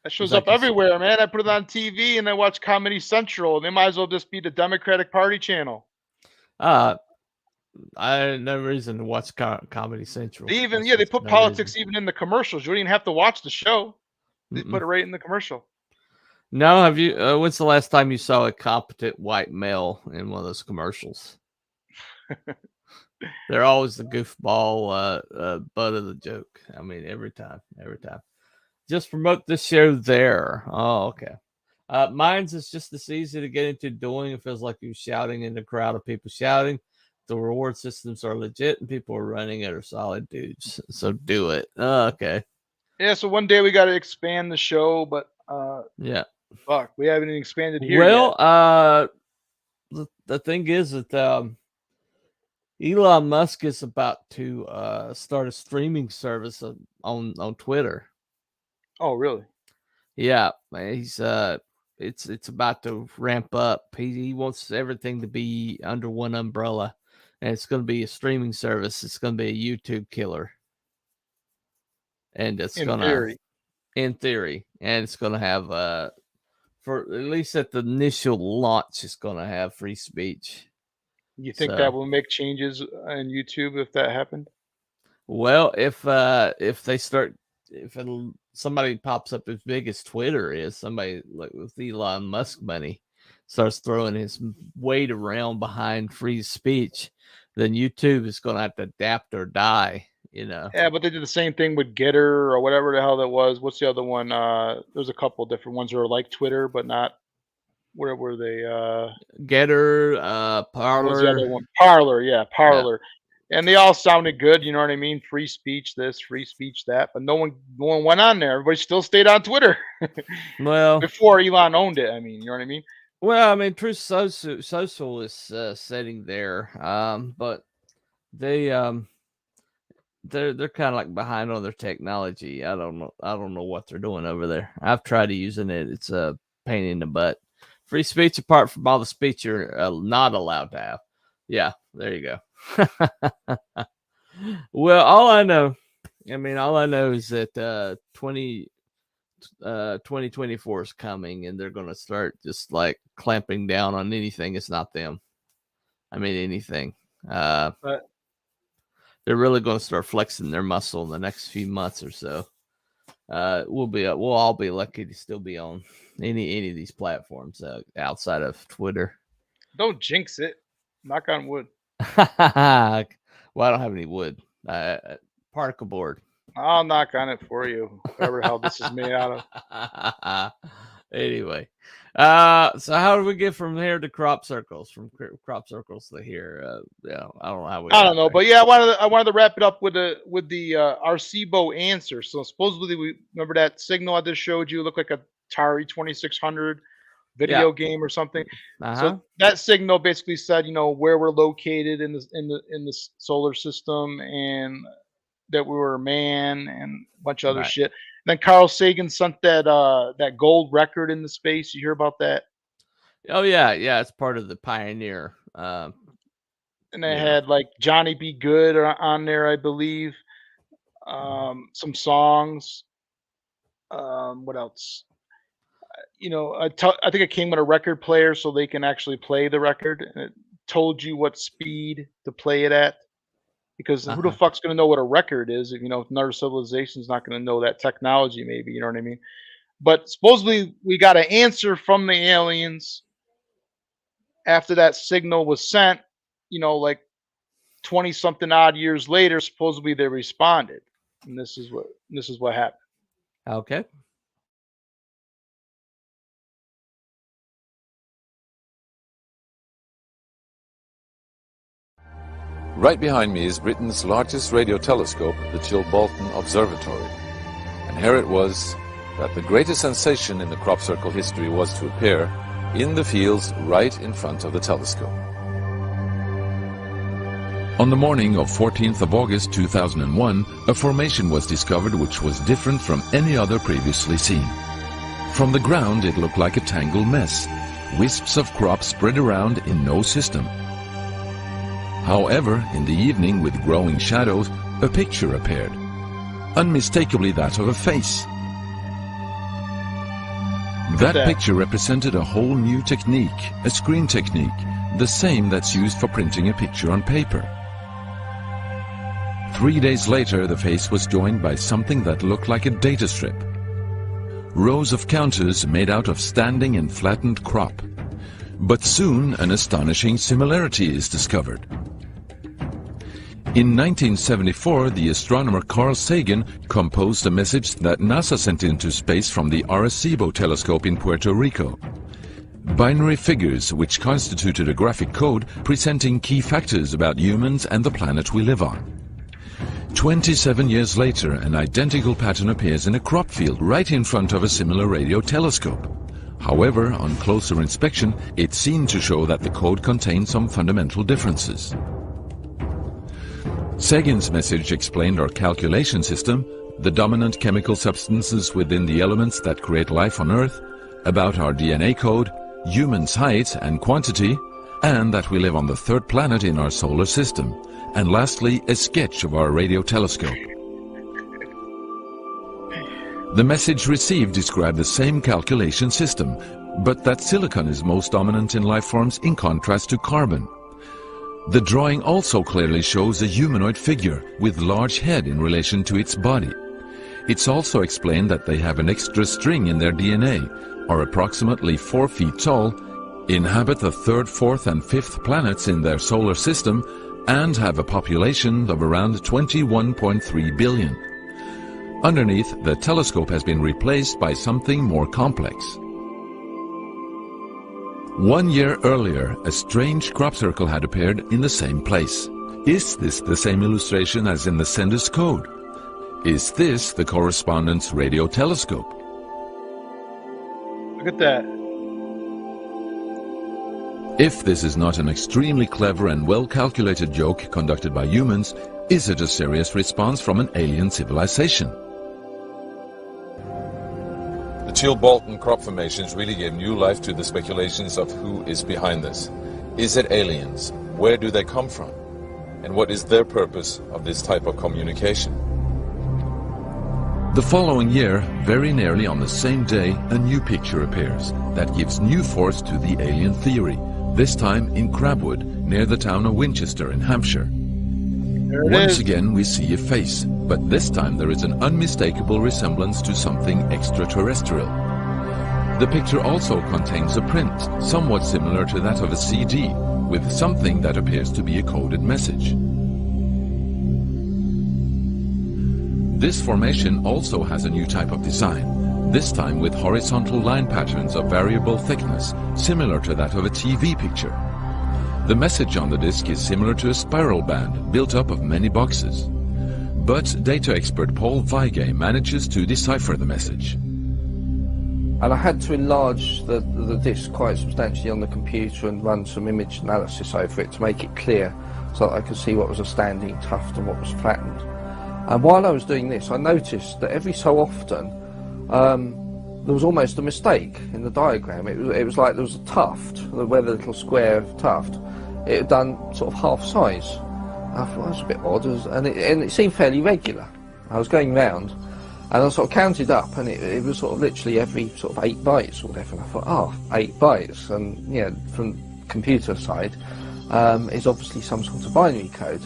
That shows up everywhere, man. I put it on TV and I watch Comedy Central, and they might as well just be the Democratic Party channel. I had no reason to watch Comedy Central. They put politics even in the commercials. You don't even have to watch the show. They put it right in the commercial. No, have you? When's the last time you saw a competent white male in one of those commercials? They're always the goofball butt of the joke. I mean, every time. Just promote this show there. Oh, okay. Mine's is just as easy to get into doing. It feels like you're shouting in a crowd of people shouting. The reward systems are legit and people are running it are solid dudes. So do it. Okay. Yeah, so one day we got to expand the show, but yeah. Fuck, we haven't even expanded here yet. The thing is that Elon Musk is about to start a streaming service on Twitter. Oh, really? Yeah, he's it's about to ramp up. He wants everything to be under one umbrella, and it's going to be a streaming service. It's going to be a YouTube killer, and it's going to, in theory, and it's going to have for at least at the initial launch, it's going to have free speech. You think that will make changes in YouTube if that happened? Well, if they start, somebody pops up as big as Twitter is, somebody like with Elon Musk money starts throwing his weight around behind free speech, then YouTube is going to have to adapt or die, you know. Yeah, but they did the same thing with Getter or whatever the hell that was. What's the other one? There's a couple different ones that are like Twitter, but not. Where were they? Getter, Parler. What was the other one? Parler, yeah, Parler. Yeah. And they all sounded good, you know what I mean? Free speech this, free speech that, but no one went on there. Everybody still stayed on Twitter. Well, before Elon owned it, I mean, you know what I mean? Well, I mean, Truth Social is sitting there, but they're kind of like behind on their technology. I don't know what they're doing over there. I've tried using it. It's a pain in the butt. Free speech, apart from all the speech you're not allowed to have. Yeah, there you go. Well, all I know is that 2024 is coming, and they're going to start just like clamping down on anything. It's not them. I mean, anything. They're really going to start flexing their muscle in the next few months or so. We'll all be lucky to still be on any of these platforms outside of Twitter. Don't jinx it. Knock on wood. Well, I don't have any wood. Particle board. I'll knock on it for you. Whatever hell this is made out of. Anyway, so how do we get from here to crop circles? From crop circles to here? Yeah, I don't know how we. I don't know, but yeah, I wanted to wrap it up with the Arecibo answer. So supposedly, we remember that signal I just showed you. It looked like a Atari 2600 video game or something. So that signal basically said, where we're located in the solar system, and that we were a man, and a bunch of other shit. And then Carl Sagan sent that gold record into space. You hear about that? Oh yeah, it's part of the Pioneer. And they had like Johnny B. Good on there, I believe. Some songs. What else? I think it came with a record player, so they can actually play the record. And it told you what speed to play it at. Because who the fuck's going to know what a record is? If another civilization's not going to know that technology, maybe, you know what I mean? But supposedly we got an answer from the aliens after that signal was sent, like 20 something odd years later. Supposedly they responded. And this is what happened. Okay. Right behind me is Britain's largest radio telescope, the Chilbolton Observatory. And here it was that the greatest sensation in the crop circle history was to appear in the fields right in front of the telescope. On the morning of 14th of August 2001, a formation was discovered which was different from any other previously seen. From the ground it looked like a tangled mess, wisps of crop spread around in no system. However, in the evening with growing shadows, a picture appeared, unmistakably that of a face. That picture represented a whole new technique, a screen technique, the same that's used for printing a picture on paper. 3 days later, the face was joined by something that looked like a data strip. Rows of counters made out of standing and flattened crop. But soon an astonishing similarity is discovered. In 1974, the astronomer Carl Sagan composed a message that NASA sent into space from the Arecibo telescope in Puerto Rico. Binary figures which constituted a graphic code presenting key factors about humans and the planet we live on. 27 years later, an identical pattern appears in a crop field right in front of a similar radio telescope. However, on closer inspection, it seemed to show that the code contained some fundamental differences. Sagan's message explained our calculation system, the dominant chemical substances within the elements that create life on Earth, about our DNA code, humans' height and quantity, and that we live on the third planet in our solar system, and lastly, a sketch of our radio telescope. The message received described the same calculation system, but that silicon is most dominant in life forms in contrast to carbon. The drawing also clearly shows a humanoid figure with large head in relation to its body. It's also explained that they have an extra string in their DNA, are approximately 4 feet tall, inhabit the 3rd, 4th and 5th planets in their solar system, and have a population of around 21.3 billion. Underneath, the telescope has been replaced by something more complex. 1 year earlier, a strange crop circle had appeared in the same place. Is this the same illustration as in the sender's code? Is this the correspondent's radio telescope? Look at that. If this is not an extremely clever and well-calculated joke conducted by humans, is it a serious response from an alien civilization? The Chilbolton crop formations really gave new life to the speculations of who is behind this. Is it aliens? Where do they come from? And what is their purpose of this type of communication? The following year, very nearly on the same day, a new picture appears that gives new force to the alien theory, this time in Crabwood, near the town of Winchester in Hampshire. Once again we see a face, but this time there is an unmistakable resemblance to something extraterrestrial. The picture also contains a print, somewhat similar to that of a CD, with something that appears to be a coded message. This formation also has a new type of design, this time with horizontal line patterns of variable thickness, similar to that of a TV picture. The message on the disc is similar to a spiral band built up of many boxes. But data expert Paul Weige manages to decipher the message. And I had to enlarge the disc quite substantially on the computer and run some image analysis over it to make it clear so that I could see what was a standing tuft and what was flattened. And while I was doing this, I noticed that every so often there was almost a mistake in the diagram. It was like there was a tuft, where the little square tuft, it had done sort of half size. I thought that's a bit odd, and it seemed fairly regular. I was going round, and I sort of counted up, and it was sort of literally every sort of 8 bytes or whatever. And I thought, 8 bytes, and yeah, from computer side, is obviously some sort of binary code.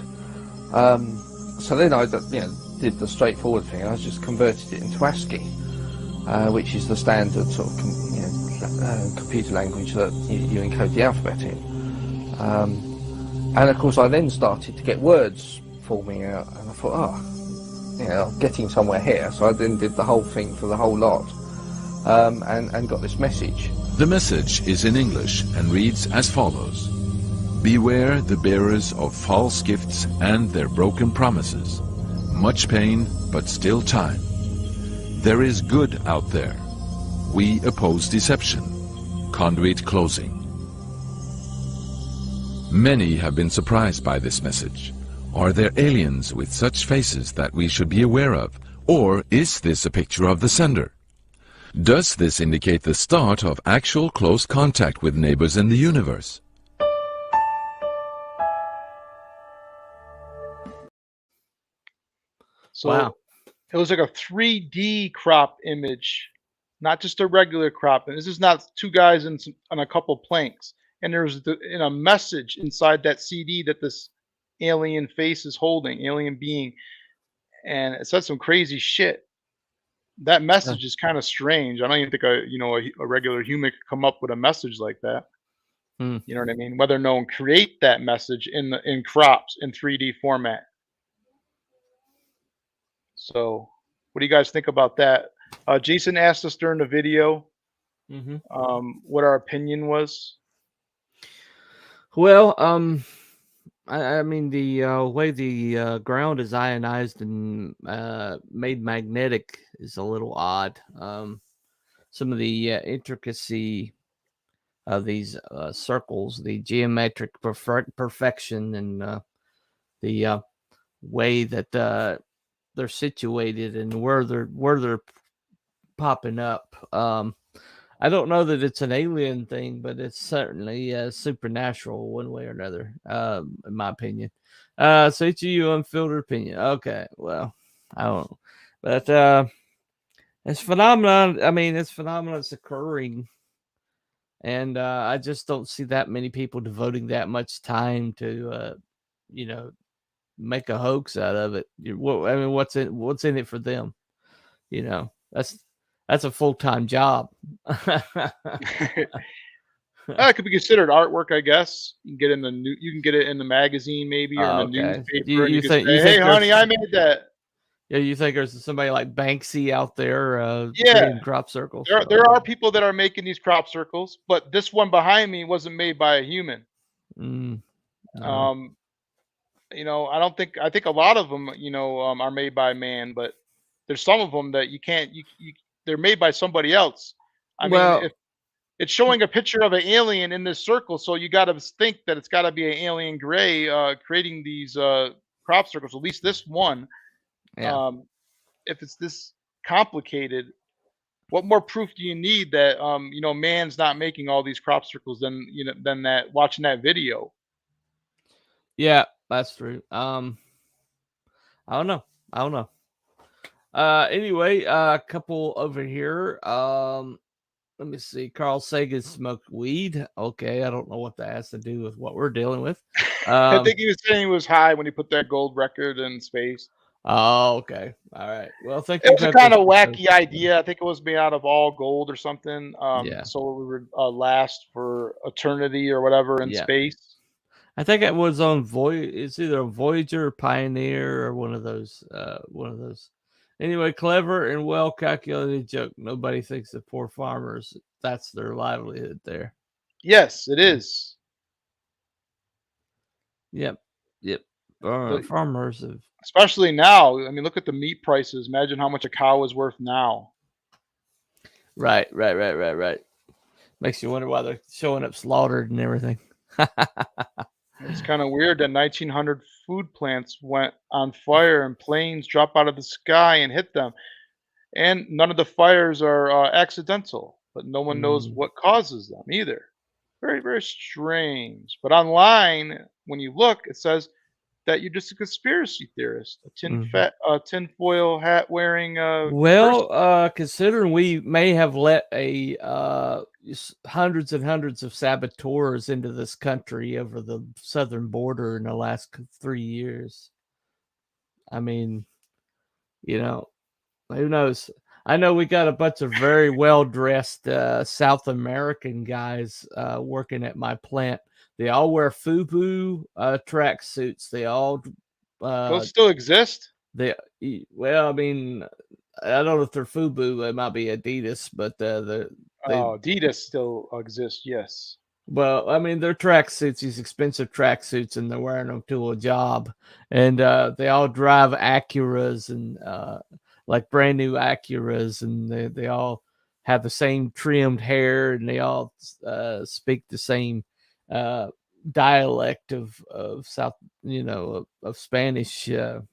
So then I did the straightforward thing. I just converted it into ASCII, which is the standard sort of computer language that you encode the alphabet in. And of course I then started to get words forming out, and I thought, I'm getting somewhere here. So I then did the whole thing for the whole lot, and got this message. The message is in English and reads as follows: Beware the bearers of false gifts and their broken promises. Much pain, but still time. There is good out there. We oppose deception. Conduit closing. Many have been surprised by this message. Are there aliens with such faces that we should be aware of? Or is this a picture of the sender? Does this indicate the start of actual close contact with neighbors in the universe? So Wow. it was like a 3D crop image, not just a regular crop. And this is not two guys on a couple planks. And there's in a message inside that CD that this alien face is holding, alien being, and it said some crazy shit. That message is kind of strange. I don't even think a regular human could come up with a message like that. Hmm. You know what I mean? Whether no one create that message in crops in 3D format. So, what do you guys think about that? Jason asked us during the video Mm-hmm. what our opinion was. Well, I mean the way the ground is ionized and made magnetic is a little odd. Some of the intricacy of these circles, the geometric perfection, and the way that they're situated and where they're popping up. I don't know that it's an alien thing, but it's certainly supernatural one way or another, in my opinion. So it's you unfiltered opinion. Okay, well, I don't know. But it's phenomenon. I mean, it's phenomenon that's occurring. And I just don't see that many people devoting that much time to, make a hoax out of it. I mean, what's in it for them? That's a full-time job. It could be considered artwork, I guess. You can get you can get it in the magazine maybe or in the Okay. newspaper, and You you can think say, "Hey, honey, I made that." Yeah, you think there's somebody like Banksy out there Yeah. creating crop circles? There are people that are making these crop circles, but this one behind me wasn't made by a human. No. I think a lot of them, are made by man, but there's some of them that you can't. They're made by somebody else. I mean, Well, if it's showing a picture of an alien in this circle, so you got to think that it's got to be an alien gray creating these crop circles. At least this one. yeah. If it's this complicated, what more proof do you need that man's not making all these crop circles than that watching that video? Yeah, that's true. I don't know. Anyway, a couple over here. Let me see. Carl Sagan smoked weed. Okay, I don't know what that has to do with what we're dealing with. I think he was saying he was high when he put that gold record in space. Oh, okay. All right. Well, thank It you. was a kind of wacky idea. I think it was made out of all gold or something. Yeah. So it would last for eternity or whatever in space. I think it was on It's either a Voyager or Pioneer or one of those. Anyway, clever and well calculated joke. Nobody thinks the poor farmers, that's their livelihood there. Yes, it is. Yep. Farmers have, especially now. I mean, look at the meat prices. Imagine how much a cow is worth now. Right. Makes you wonder why they're showing up slaughtered and everything. It's kind of weird that 1900 food plants went on fire and planes drop out of the sky and hit them. And none of the fires are accidental, but no one knows what causes them either. Very, very strange. But online, when you look, it says that you're just a conspiracy theorist, a tinfoil hat wearing person. Considering we may have let hundreds and hundreds of saboteurs into this country over the southern border in the last 3 years. I mean, who knows? I know we got a bunch of very well-dressed South American guys working at my plant. They all wear FUBU track suits. They all those still exist. I mean, I don't know if they're FUBU. It might be Adidas, but Adidas still exists. Yes. Well, I mean, they're track suits, these expensive track suits, and they're wearing them to a job. And they all drive Acuras and like brand new Acuras, and they all have the same trimmed hair, and they all speak the same dialect of South, of Spanish, and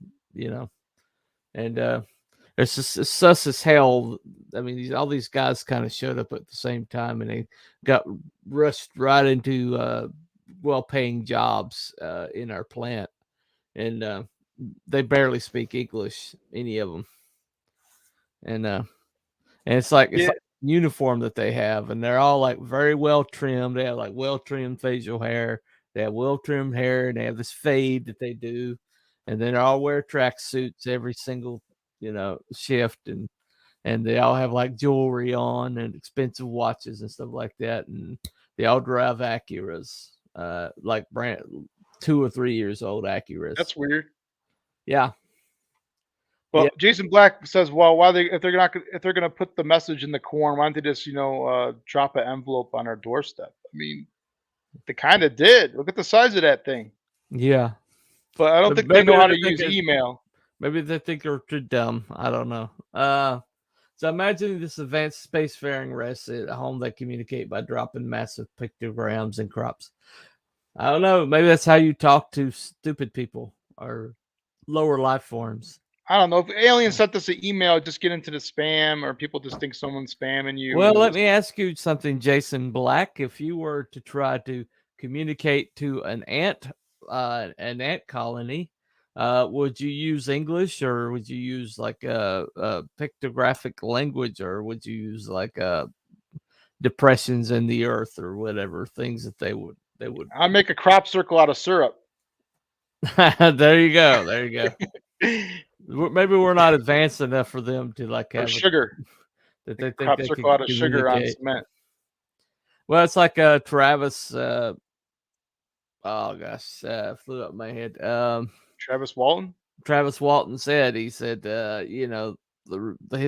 it's sus as hell. I mean, all these guys kind of showed up at the same time, and they got rushed right into well-paying jobs in our plant, and they barely speak English, any of them, and it's like uniform that they have, and they're all like very well trimmed. They have like well trimmed facial hair. They have well trimmed hair, and they have this fade that they do, and then they all wear track suits every single shift, and they all have like jewelry on and expensive watches and stuff like that, and they all drive Acuras, like brand 2 or 3 years old Acuras. That's weird. Yeah. Well, Yeah. Jason Black says, "Well, if they're gonna put the message in the corn, why don't they just drop an envelope on our doorstep?" I mean, they kind of did. Look at the size of that thing. Yeah, but I don't think they know how to use email. Maybe they think they're too dumb. I don't know. So imagine this advanced spacefaring race at home that communicate by dropping massive pictograms and crops. I don't know. Maybe that's how you talk to stupid people or lower life forms. I don't know if aliens sent us an email, just get into the spam, or people just think someone's spamming you. Well, let me ask you something, Jason Black. If you were to try to communicate to an ant colony, would you use English, or would you use like a pictographic language, or would you use like depressions in the earth or whatever things that they would? I make a crop circle out of syrup. There you go. There you go. Maybe we're not advanced enough for them to like have sugar. That they think crop they circle out of sugar on cement. Well, it's like Travis. Oh gosh, flew up my head. Travis Walton. Travis Walton said, his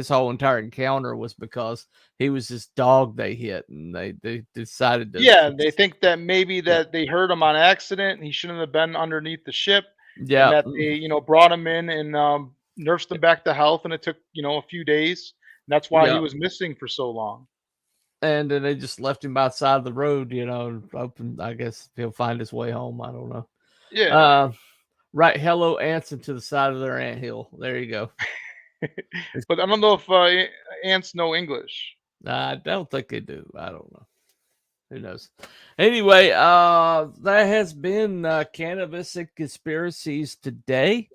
whole entire encounter was because he was this dog they hit, and they decided to. Yeah, they think that maybe that they hurt him on accident, and he shouldn't have been underneath the ship. Yeah, and that they brought him in and nursed him back to health, and it took a few days. And that's why he was missing for so long. And then they just left him outside the road, hoping I guess he'll find his way home. I don't know. Yeah. Right. Hello, ants into the side of their anthill. There you go. But I don't know if ants know English. I don't think they do. I don't know. Who knows? Anyway, that has been Cannabis and Conspiracies today.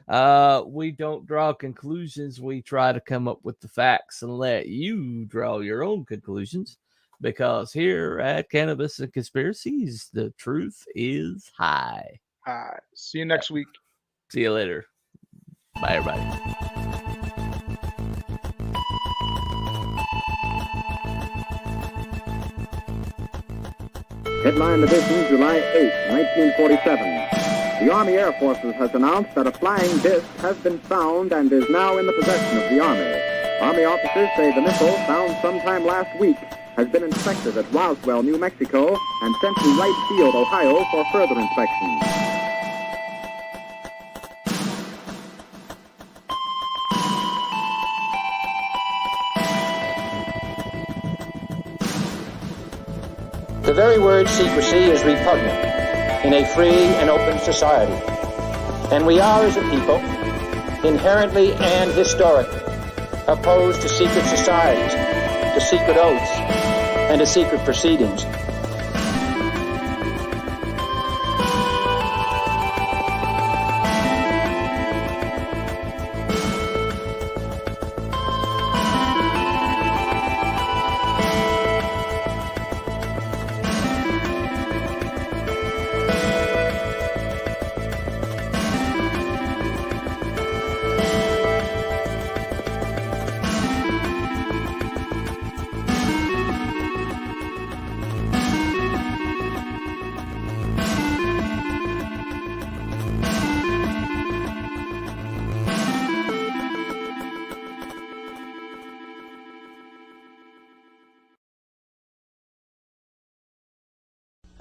We don't draw conclusions. We try to come up with the facts and let you draw your own conclusions, because here at Cannabis and Conspiracies, the truth is high. See you next week. See you later. Bye, everybody. Headline edition, July 8, 1947. The Army Air Forces has announced that a flying disc has been found and is now in the possession of the Army. Army officers say the missile, found sometime last week, has been inspected at Roswell, New Mexico, and sent to Wright Field, Ohio, for further inspection. The very word secrecy is repugnant in a free and open society. And we are, as a people, inherently and historically opposed to secret societies, to secret oaths, and to secret proceedings.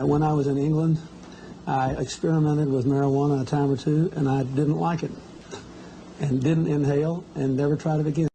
When I was in England, I experimented with marijuana a time or two, and I didn't like it, and didn't inhale, and never tried it again.